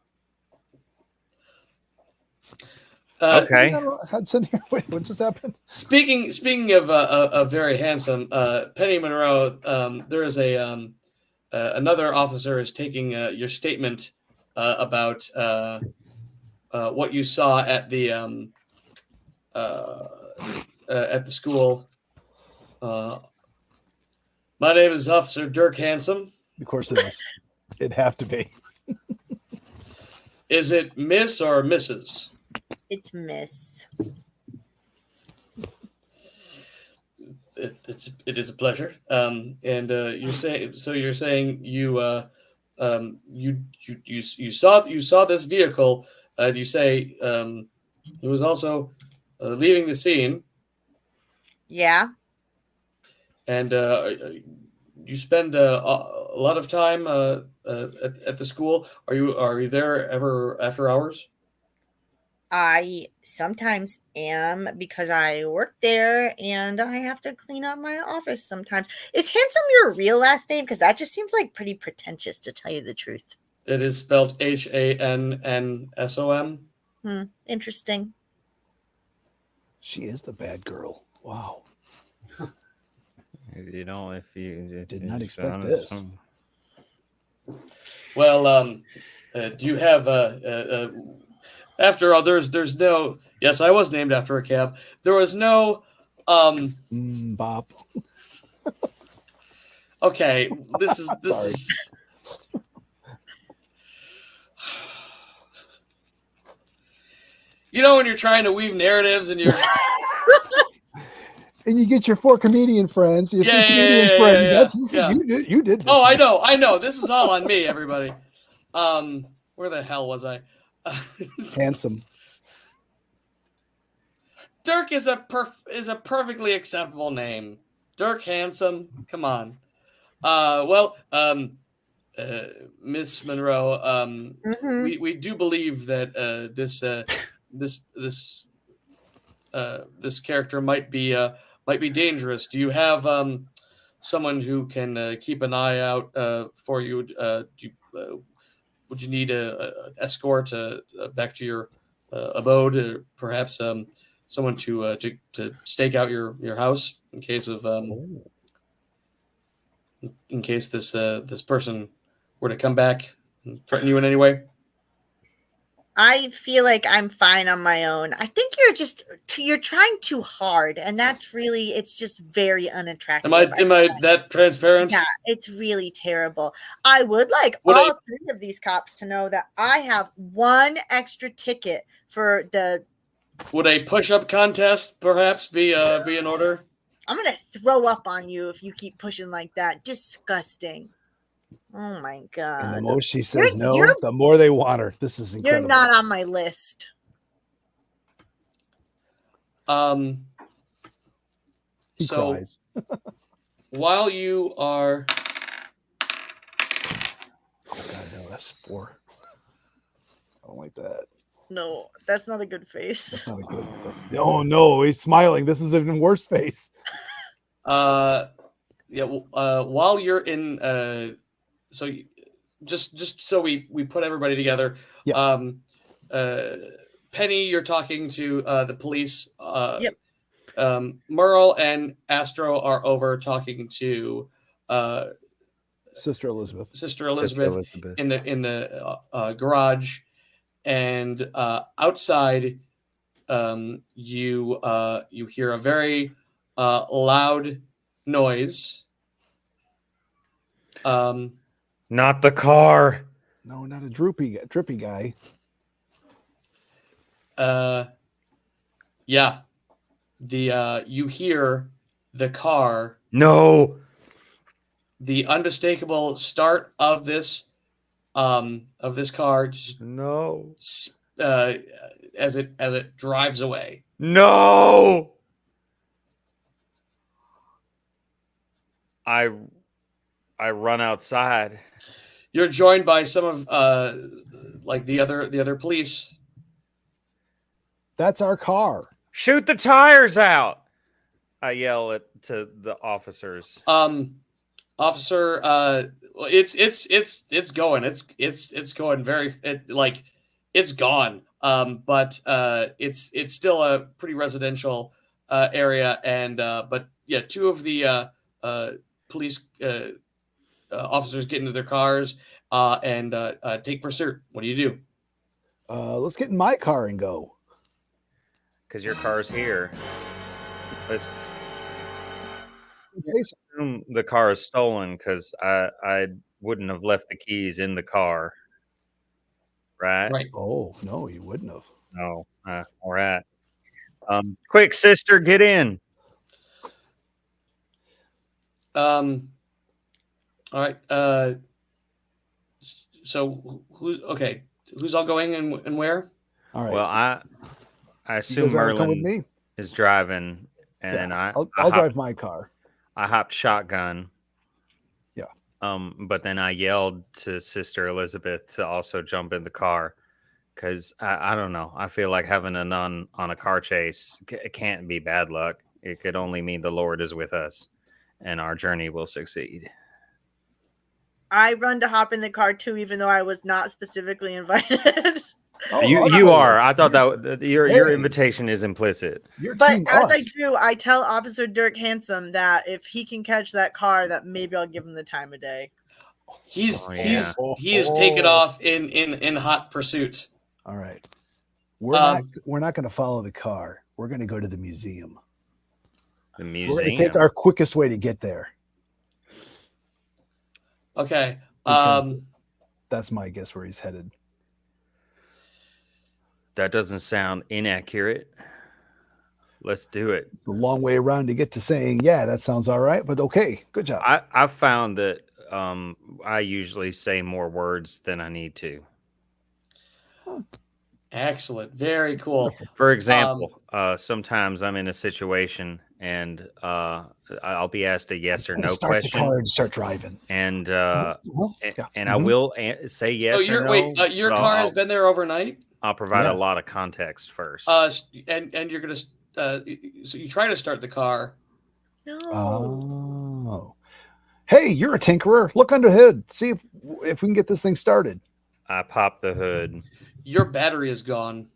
Okay. Okay. Hudson here. Wait, what just happened? Speaking of very handsome, Penny Monroe, there is another officer is taking your statement about what you saw at the school. My name is Officer Dirk Handsome. Of course it is. It'd have to be. Is it Miss or Mrs.? It's Miss. It is a pleasure. And you're saying you saw this vehicle, and you say it was also leaving the scene, Yeah. and you spend a lot of time at the school. Are you there ever after hours? I sometimes am because I work there and I have to clean up my office sometimes. Is Handsome your real last name? Because that just seems like pretty pretentious, to tell you the truth. It is spelled Hannsom. Interesting. She is the bad girl. Wow. You know, if you Did not expect this. Well, do you have after all, there's no. Yes, I was named after a cab. There was no. Bob. Okay, this is. You know when you're trying to weave narratives and you're. And you get your 4 comedian friends. Your 3 Yeah, comedian yeah, friends. yeah, That's yeah. You did. This. Oh, I know. This is all on me, everybody. Where the hell was I? Handsome. Dirk is a perfectly acceptable name. Dirk Handsome. Come on. Miss Monroe, we do believe that this character might be dangerous. Do you have someone who can keep an eye out for you? Would you need an escort back to your abode, or perhaps someone to stake out your house in case of in case this person were to come back and threaten you in any way? I feel like I'm fine on my own. I think you're trying too hard, and that's really, it's just very unattractive. Am I that transparent? Yeah, it's really terrible. I would like all 3 of these cops to know that I have 1 extra ticket for the. Would a push-up contest perhaps be in order? I'm gonna throw up on you if you keep pushing like that. Disgusting. Oh my god. And the more she says no, the more they want her. This is incredible. You're not on my list. He So cries. while you are Oh god, no, that's 4. I don't like that. No, that's not a good face. That's not a good. Oh no, he's smiling. This is an even worse face. while you're in so just so we put everybody together. Yeah. Penny, you're talking to the police. Yep. Merle and Astro are over talking to Sister Elizabeth. Sister Elizabeth in the garage, and outside you hear a very loud noise. Not the car. No, not a drippy guy. Yeah. You hear the car. No. The unmistakable start of this car. Just, no. As it drives away. No. I run outside. You're joined by some of the other police. That's our car. Shoot the tires out. I yell at to the officers. Officer, it's going. It's going very it's gone. But it's still a pretty residential area, and but yeah, two of the police officers get into their cars and take pursuit. What do you do? Let's get in my car and go. Because your car's here. Let's assume the car is stolen because I wouldn't have left the keys in the car. Right? Right. Oh, no, you wouldn't have. No. All right. Quick, sister, get in. All right. So who's okay? Who's all going and where? All right. Well, I you assume guys wanna come with Merlin me. is driving, and then I'll I drive my car. I hopped shotgun. Yeah. But then I yelled to Sister Elizabeth to also jump in the car because I don't know. I feel like having a nun on a car chase it can't be bad luck. It could only mean the Lord is with us, and our journey will succeed. I run to hop in the car too, even though I was not specifically invited. You are. I thought that your invitation is implicit. But as I do, I tell Officer Dirk Handsome that if he can catch that car, that maybe I'll give him the time of day. He is taken off in hot pursuit. All right. We're not going to follow the car. We're going to go to the museum. The We're museum. going to take our quickest way to get there. Okay. That's my guess where he's headed. That doesn't sound inaccurate. Let's do it. It's a long way around to get to saying, yeah, that sounds all right. But okay, good job. I've found that I usually say more words than I need to. Excellent. Very cool. For example, sometimes I'm in a situation and I'll be asked a yes or no question. Start the car and start driving. And I will say yes or no. Your car has been there overnight? I'll provide a lot of context first. And you're gonna so you try to start the car. No. Oh. Hey, you're a tinkerer. Look under the hood. See if we can get this thing started. I pop the hood. Your battery is gone.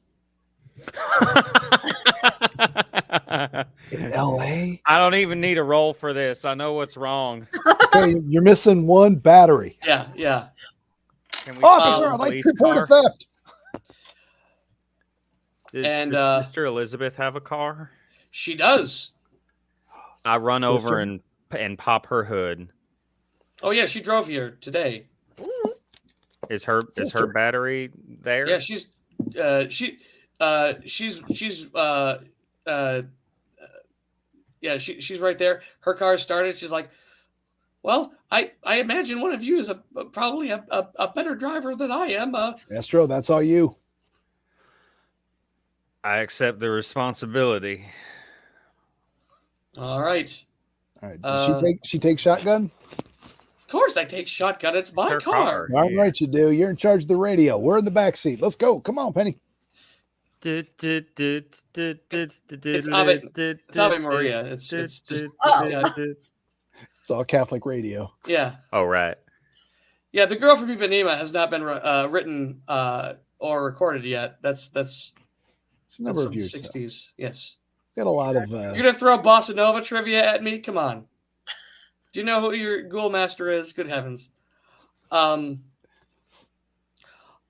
In LA? I don't even need a roll for this. I know what's wrong. Okay, you're missing one battery. Yeah. Can we Officer, I'd like to report a theft. Does Sister Elizabeth have a car? She does. I run over and pop her hood. Oh yeah, she drove here today. Is her battery there? Yeah, she's right there. Her car started. She's like, well, I imagine one of you is probably a better driver than I am. Astro, that's all you. I accept the responsibility. All right. Does she take shotgun? Of course, I take shotgun. It's my car. All right, you do. You're in charge of the radio. We're in the back seat. Let's go. Come on, Penny. It's Ave Maria. It's just it's all Catholic radio. Yeah. Oh right. Yeah, the Girl from Ipanema has not been written or recorded yet. That's it's a number of years. 60s. Yes. Got a lot of. You're gonna throw Bossa Nova trivia at me? Come on. Do you know who your ghoul master is? Good heavens. So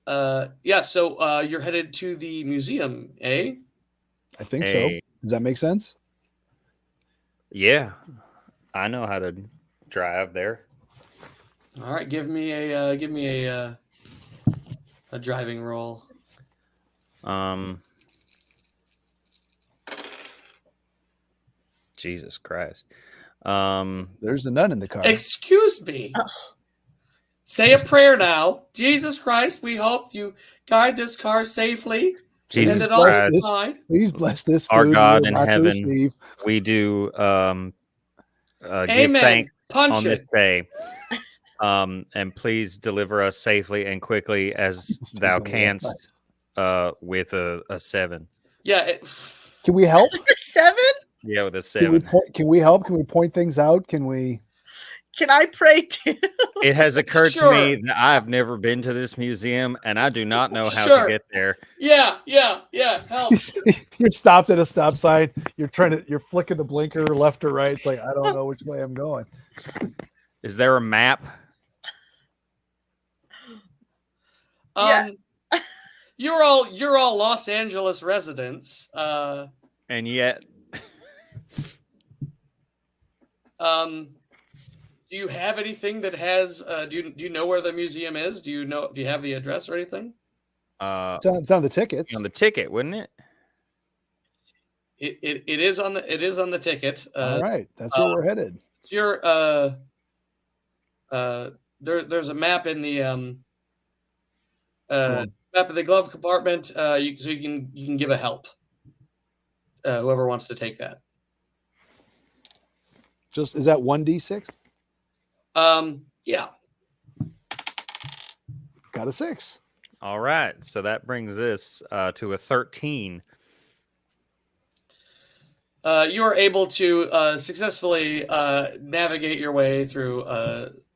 you're headed to the museum, eh? I think so. Does that make sense? Yeah. I know how to drive there. All right, give me a driving roll. Jesus Christ. There's a nun in the car. Excuse me. Say a prayer now. Jesus Christ, we hope you guide this car safely. Jesus and Christ, please bless this food our God in about to heaven. receive. We do give Amen. thanks Punch on it. this day. And please deliver us safely and quickly as thou canst with a 7. Yeah. Can we help? 7? Yeah, with a Can we 7. can we help? Can we point things out? Can we? Can I pray too? It has occurred to Sure. me that I have never been to this museum, and I do not know how to Sure. get there. Yeah. Help. You're stopped at a stop sign. You're flicking the blinker left or right. It's like I don't know which way I'm going. Is there a map? Yeah. You're all Los Angeles residents. And yet, Do you have anything that has? Do you know where the museum is? Do you have the address or anything? It's on the tickets. on the ticket, wouldn't it? It is on the ticket. All right, that's where we're headed. Your there's a map in the map of the glove compartment. So you can give a help. Whoever wants to take that. Just is that 1d6? Yeah. Got a 6. All right. So that brings this to a 13. You are able to successfully navigate your way through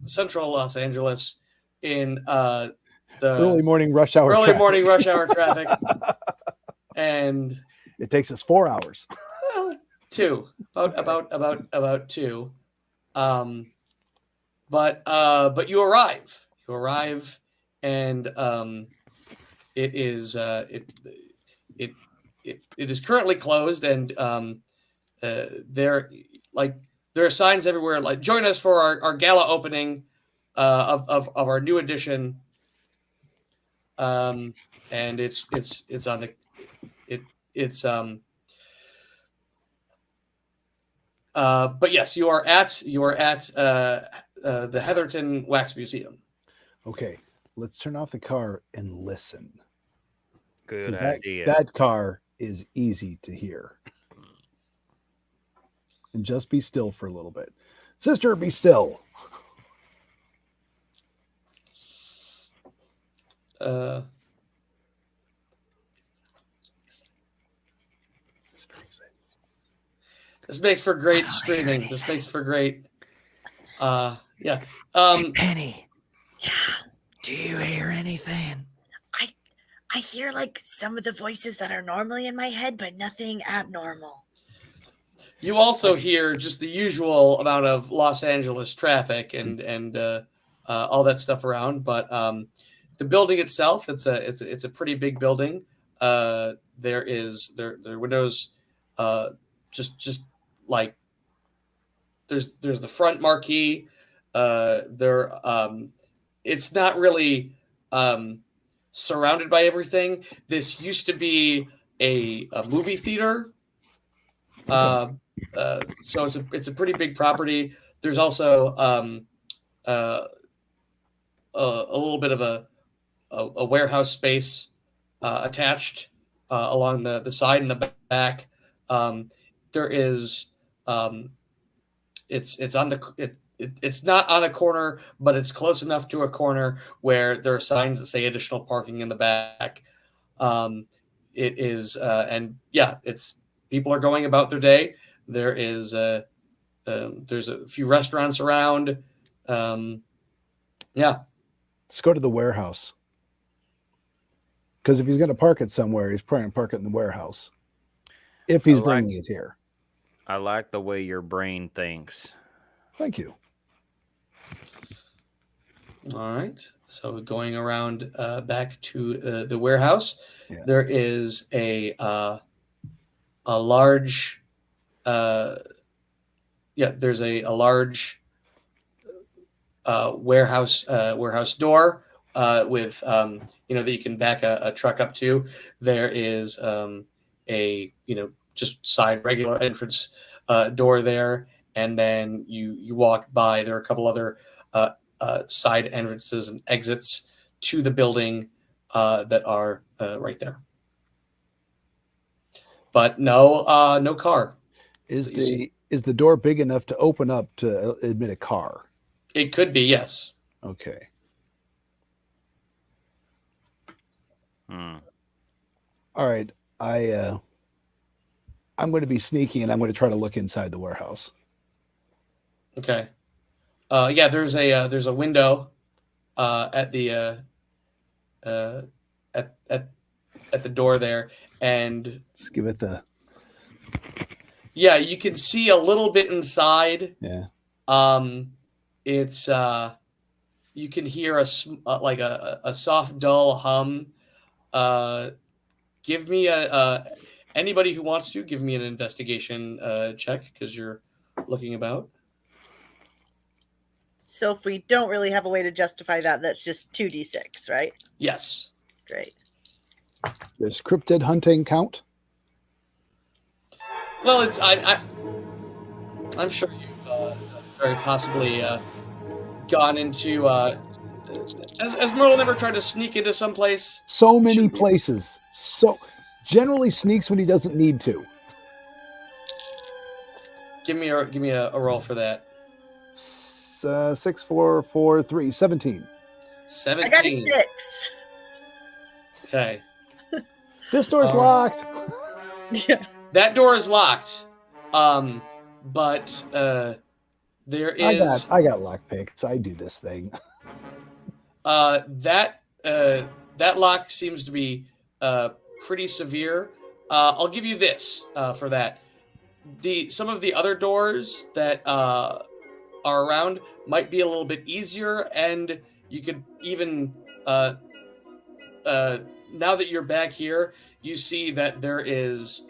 central Los Angeles in the Early morning rush hour. morning rush hour traffic, and It takes us 4 hours. well, about 2. But you arrive. And it is it is currently closed, and there are signs everywhere like join us for our gala opening of our new edition. And it's on the but yes, you are at the Heatherton Wax Museum. Okay, let's turn off the car and listen. Good 'Cause idea. That car is easy to hear. And just be still for a little bit. Sister, be still. This makes for great streaming. This makes for great yeah. Penny. Yeah. Do you hear anything? I hear like some of the voices that are normally in my head, but nothing abnormal. You also hear just the usual amount of Los Angeles traffic and all that stuff around, but the building itself, it's a pretty big building. There are windows, just like there's the front marquee. It's not really surrounded by everything. This used to be a movie theater. So it's a pretty big property. There's also a little bit of a warehouse space attached along the side and the back. There is it's not on a corner, but it's close enough to a corner where there are signs that say additional parking in the back. It is and yeah, it's people are going about their day. There is there's a few restaurants around. Yeah. Let's go to the warehouse. Because if he's going to park it somewhere, he's probably going to park it in the warehouse. If he's bringing it here. I like the way your brain thinks. Thank you. All right. So going around back to the warehouse, Yeah. there is a large there's a large warehouse door with that you can back a truck up to. There is a just side regular entrance door there, and then you walk by. There are a couple other side entrances and exits to the building that are right there, but no car. Is the door big enough to open up to admit a car? It could be, yes. Okay. Hmm. All right. I I'm going to be sneaky and I'm going to try to look inside the warehouse. Okay. Yeah, there's a window at the at the door there, and Let's give it the yeah, you can see a little bit inside. yeah. It's you can hear like a soft, dull hum. Give me anybody who wants to give me an investigation check because you're looking about. So if we don't really have a way to justify that, that's just 2d6, right? Yes. Great. Does cryptid hunting count? Well, it's I'm sure you've very possibly gone into has Merle never tried to sneak into some place? So many places. So generally sneaks when he doesn't need to. Give me a roll for that. 6, 4, 4, 3, 17. 17. I got a 6. Okay. This door's locked. Yeah. That door is locked. But there is I got lock picks. I do this thing. that lock seems to be pretty severe. I'll give you this for that. Some of the other doors that are around might be a little bit easier, and you could even now that you're back here, you see that there is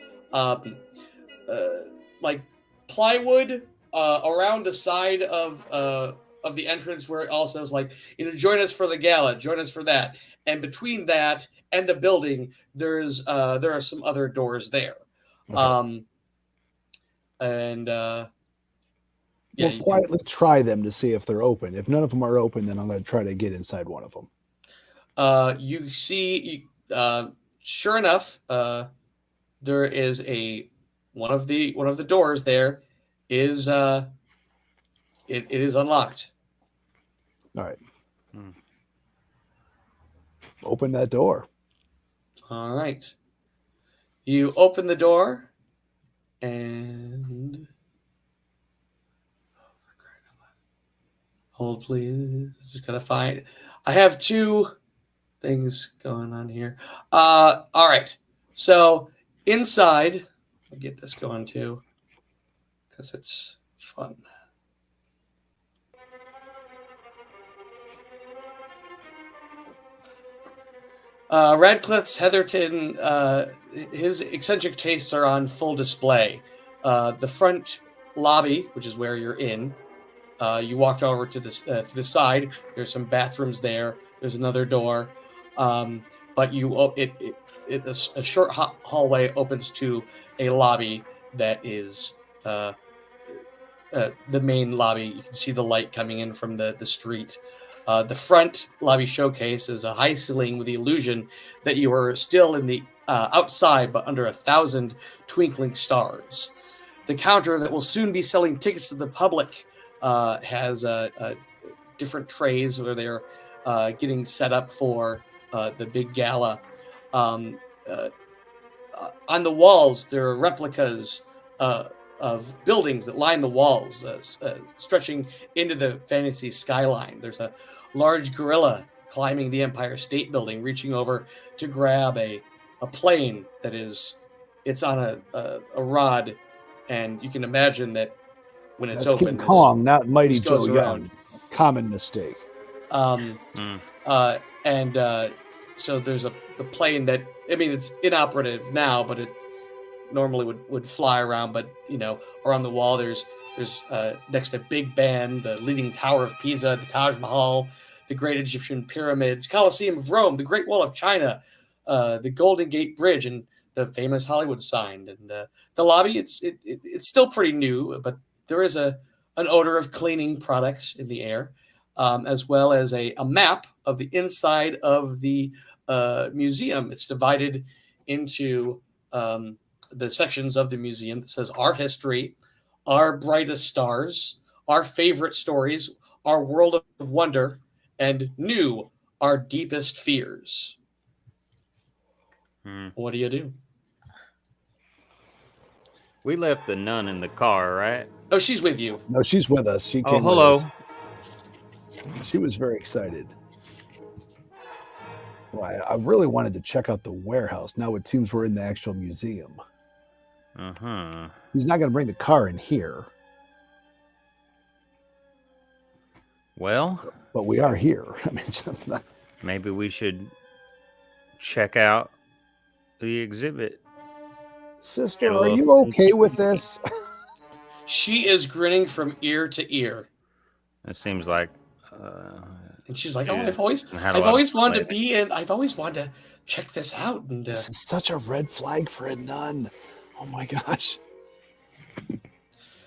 like plywood around the side of the entrance where it all says like, join us for the gala, join us for that, and between that and the building, there are some other doors there. Okay. Yeah, we'll quietly try them to see if they're open. If none of them are open, then I'm going to try to get inside one of them. You see, sure enough, there is one of the doors there is it is unlocked. All right. Open that door. All right. You open the door and hold, please. Just gotta find. I have two things going on here. All right. So inside, I'll get this going too, because it's fun. Radcliffe's Heatherton, his eccentric tastes are on full display. The front lobby, which is where you're in, you walked over to the side. There's some bathrooms there. There's another door, but a short hallway opens to a lobby that is the main lobby. You can see the light coming in from the street. The front lobby showcase is a high ceiling with the illusion that you are still in the outside, but under 1,000 twinkling stars. The counter that will soon be selling tickets to the public has different trays where they're getting set up for the big gala. On the walls, there are replicas of buildings that line the walls, stretching into the fantasy skyline. There's a large gorilla climbing the Empire State Building, reaching over to grab a plane that it's on a rod, and you can imagine that when it's That's open, King Kong, not Mighty this Joe goes Young. around. Common mistake. So there's the plane that, I mean, it's inoperative now, but it normally would fly around. But around the wall, there's next to Big Ben, the Leaning Tower of Pisa, the Taj Mahal, the Great Egyptian Pyramids, Colosseum of Rome, the Great Wall of China, the Golden Gate Bridge, and the famous Hollywood sign. And the lobby, it's still pretty new, but there is an odor of cleaning products in the air, as well as a map of the inside of the museum. It's divided into the sections of the museum that says our history, our brightest stars, our favorite stories, our world of wonder, and new, our deepest fears. What do you do? We left the nun in the car, right? Oh, she's with you. No, she's with us. She Oh, came with hello. us. She was very excited. Well, I really wanted to check out the warehouse. Now it seems we're in the actual museum. Uh-huh. He's not going to bring the car in here, Well, but we are here. I mean, maybe we should check out the exhibit. sister, are you okay with this? She is grinning from ear to ear. It seems like And she's like, "Oh, Yeah. I've always Had a lot of wanted to fun with be in. I've always wanted to check this out." And This is such a red flag for a nun. Oh my gosh.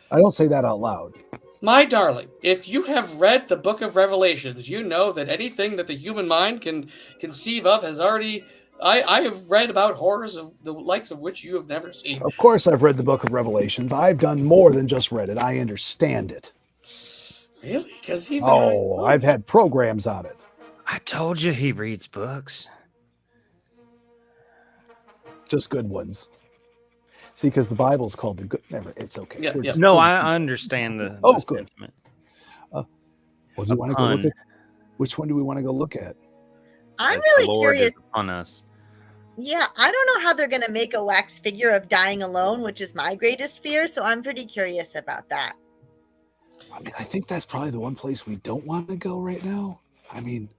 I don't say that out loud. my darling, if you have read the Book of Revelations, you know that anything that the human mind can conceive of has already. I have read about horrors of the likes of which you have never seen. Of course, I've read the book of Revelations. I've done more than just read it. I understand it. Really? Because even Oh, I've had programs on it. I told you he reads books. Just good ones. See, because the Bible's called the good. Never. It's okay. Yeah, We're yeah. just- No, we're I just- understand the Oh, the good. sentiment. Well, do you want to go look pun. at? Which one do we want to go look at? I'm As really the Lord is curious. upon us. Yeah, I don't know how they're going to make a wax figure of dying alone, which is my greatest fear. So I'm pretty curious about that. I mean, I think that's probably the one place we don't want to go right now. I mean,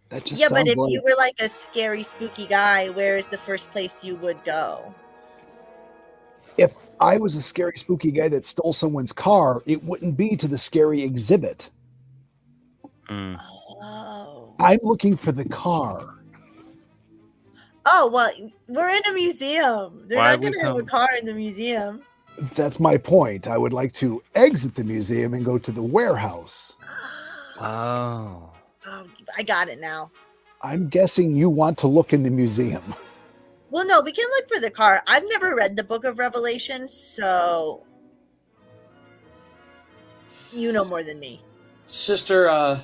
that just Yeah, but sounds if like you were like a scary, spooky guy, where is the first place you would go? if I was a scary, spooky guy that stole someone's car, it wouldn't be to the scary exhibit. Mm. Oh. I'm looking for the car. Oh, well, we're in a museum. They're Why'd not going we to have a come? car in the museum. That's my point. I would like to exit the museum and go to the warehouse. Oh. Oh, I got it now. I'm guessing you want to look in the museum. Well, no, we can look for the car. I've never read the Book of Revelation, so you know more than me. Sister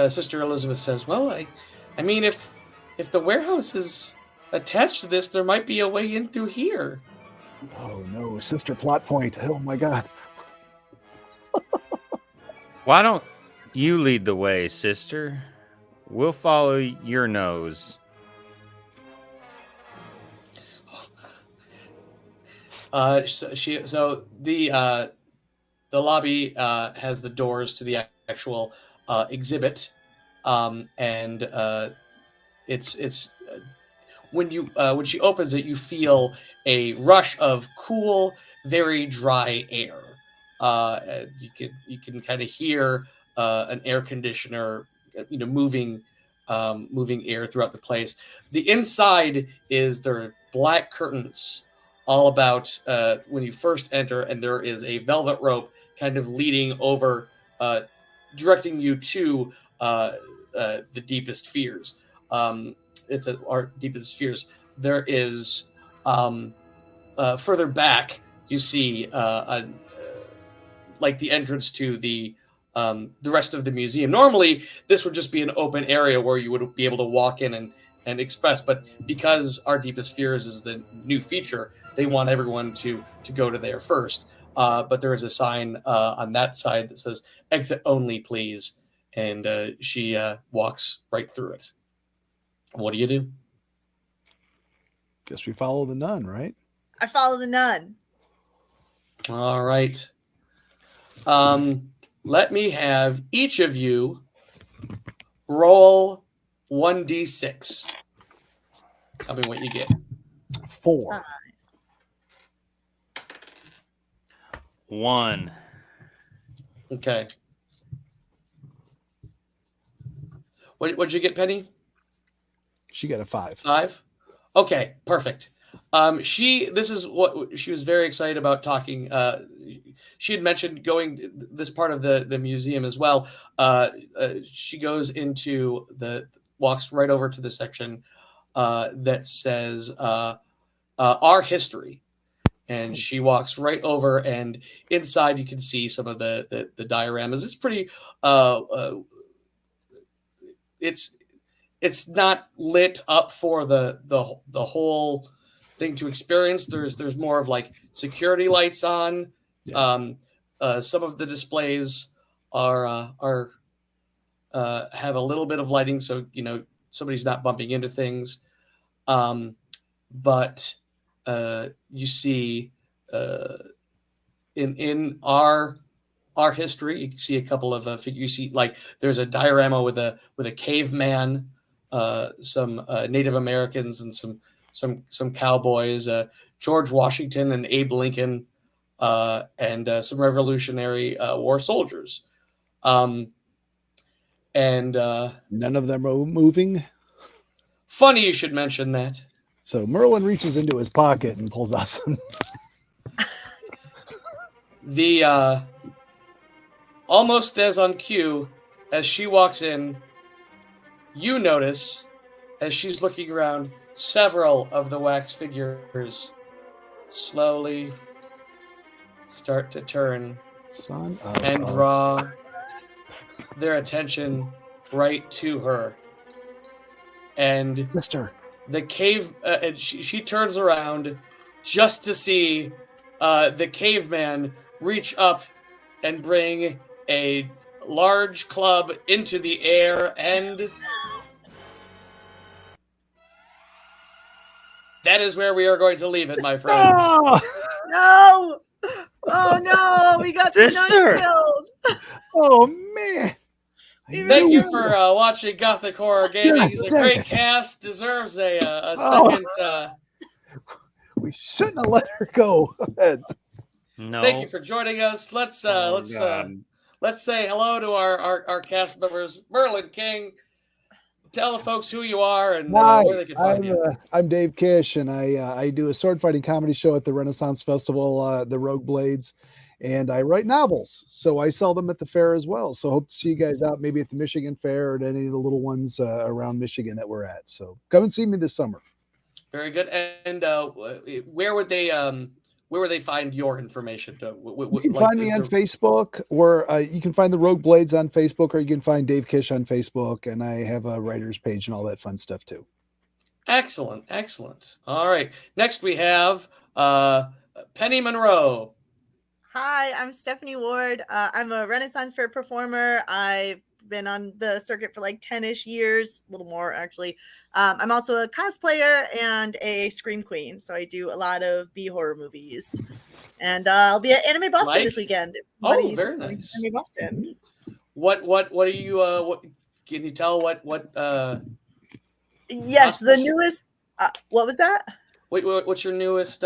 Sister Elizabeth says, "Well, I mean, if the warehouse is attached to this, there might be a way in through here." Oh no, sister plot point. Oh my god. Why don't you lead the way, sister? We'll follow your nose. So the lobby has the doors to the actual exhibit, and it's when she opens it, you feel a rush of cool, very dry air. You can kind of hear an air conditioner, moving air throughout the place. The inside there are black curtains all about when you first enter, and there is a velvet rope kind of leading over, directing you to the deepest fears. It's our deepest fears. There is further back, you see like the entrance to the rest of the museum. Normally, this would just be an open area where you would be able to walk in and express, but because Our Deepest Fears is the new feature, they want everyone to go to there first. But there is a sign on that side that says "Exit only, please," and she walks right through it. What do you do? Guess we follow the nun, right? I follow the nun. All right. Let me have each of you roll 1d6. Tell me what you get. 4. 1. Okay. What'd you get, Penny? She got a 5. 5? Okay, perfect. This is what she was very excited about talking. She had mentioned going this part of the museum as well. She goes walks right over to the section that says our history. And she walks right over, and inside you can see some of the dioramas. It's pretty it's not lit up for the whole thing to experience. There's more of like security lights on. Yeah. Some of the displays are have a little bit of lighting, so somebody's not bumping into things. But you see in our history, you can see a couple of figures. You see, like, there's a diorama with a caveman, some Native Americans, and some cowboys, George Washington and Abe Lincoln, and some Revolutionary War soldiers. And None of them are moving. funny you should mention that. So Merlin reaches into his pocket and pulls out some. The almost as on cue, as she walks in, you notice, as she's looking around, several of the wax figures slowly start to turn Son of and a- draw their attention right to her. And Mister. the cave, and she turns around just to see the caveman reach up and bring a large club into the air, and that is where we are going to leave it, my friends. Oh, No! Oh no! We got the Sister! nun killed. oh man. Thank you for watching Gothic Horror Gaming. It's a God, great dang it. cast. Deserves a Oh. second. We shouldn't have let her go. Ahead. No. Thank you for joining us. Let's God. say hello to our cast members. Merlin King, tell the folks who you are and Hi, where they can find you. I'm Dave Kish, and I do a sword fighting comedy show at the Renaissance Festival, the Rogue Blades, and I write novels, so I sell them at the fair as well. So hope to see you guys out, maybe at the Michigan Fair or at any of the little ones around Michigan that we're at. So come and see me this summer. Very good. And where would they find your information? You can find me on Facebook, or you can find the Rogue Blades on Facebook, or you can find Dave Kish on Facebook, and I have a writer's page and all that fun stuff too. Excellent. All right. Next we have Penny Monroe. Hi, I'm Stephanie Ward. I'm a Renaissance Fair performer. I've been on the circuit for like 10-ish years, a little more actually. I'm also a cosplayer and a scream queen, so I do a lot of B horror movies. And I'll be at Anime Boston this weekend. Oh, very nice. Anime Boston. What are you? What can you tell? What? Yes, the newest. What was that? What's your newest?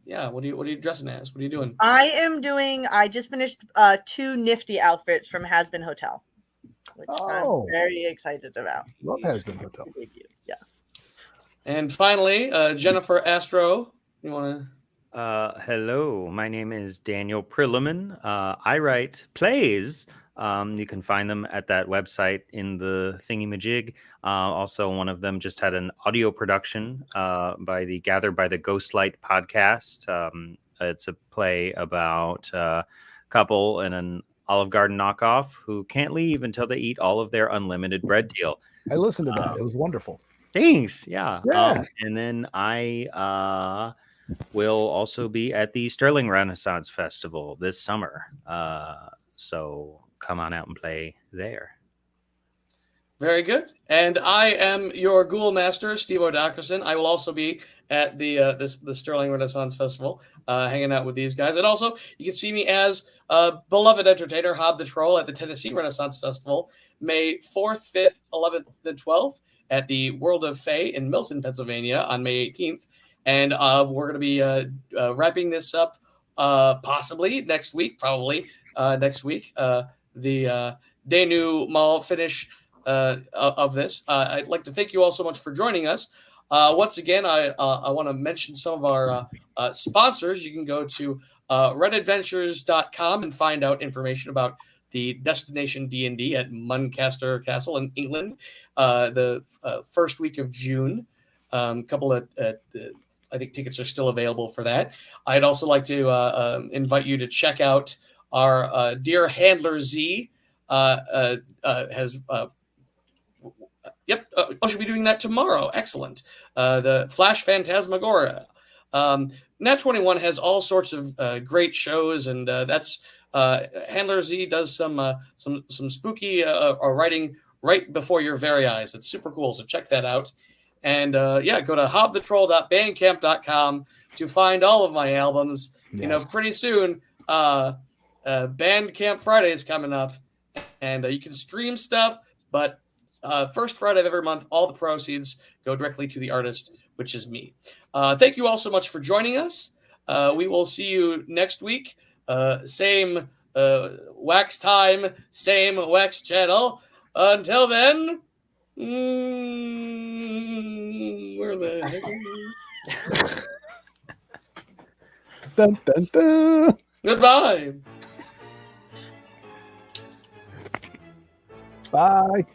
Yeah. What are you dressing as? What are you doing? I just finished 2 nifty outfits from Has-Been Hotel, which I'm very excited about. Love Has-Been Hotel. Yeah. And finally, Jennifer Astro. You want to? Hello, my name is Daniel Prilliman. I write plays. You can find them at that website in the thingy-majig. Also, one of them just had an audio production by the Gathered by the Ghostlight podcast. It's a play about a couple in an Olive Garden knockoff who can't leave until they eat all of their unlimited bread deal. I listened to that. It was wonderful. Thanks. Yeah. Yeah. And then I will also be at the Sterling Renaissance Festival this summer. So come on out and play there. Very good. And I am your Ghoul Master, Steve O'Dockerson. I will also be at the Sterling Renaissance Festival, hanging out with these guys. And also, you can see me as beloved entertainer Hob the Troll at the Tennessee Renaissance Festival, May 4th, 5th, 11th, and 12th at the World of Fae in Milton, Pennsylvania on May 18th. And we're going to be wrapping this up possibly next week, probably next week. The denouement finish of this. I'd like to thank you all so much for joining us. Once again, I want to mention some of our sponsors. You can go to redadventures.com and find out information about the Destination D&D at Muncaster Castle in England the first week of June. Couple of I think tickets are still available for that. I'd also like to invite you to check out our dear handler Z has should be doing that tomorrow. Excellent. The Flash Phantasmagoria. Nat 21 has all sorts of great shows, and that's Handler Z does some spooky writing right before your very eyes. It's super cool, so check that out. And go to hobthetroll.bandcamp.com to find all of my albums. Yes. Pretty soon, Bandcamp Friday is coming up, and you can stream stuff, but first Friday of every month, all the proceeds go directly to the artist, which is me. Thank you all so much for joining us. We will see you next week. Same wax time, same wax channel. Until then, where the heck? Dun, dun, dun. Goodbye. Bye.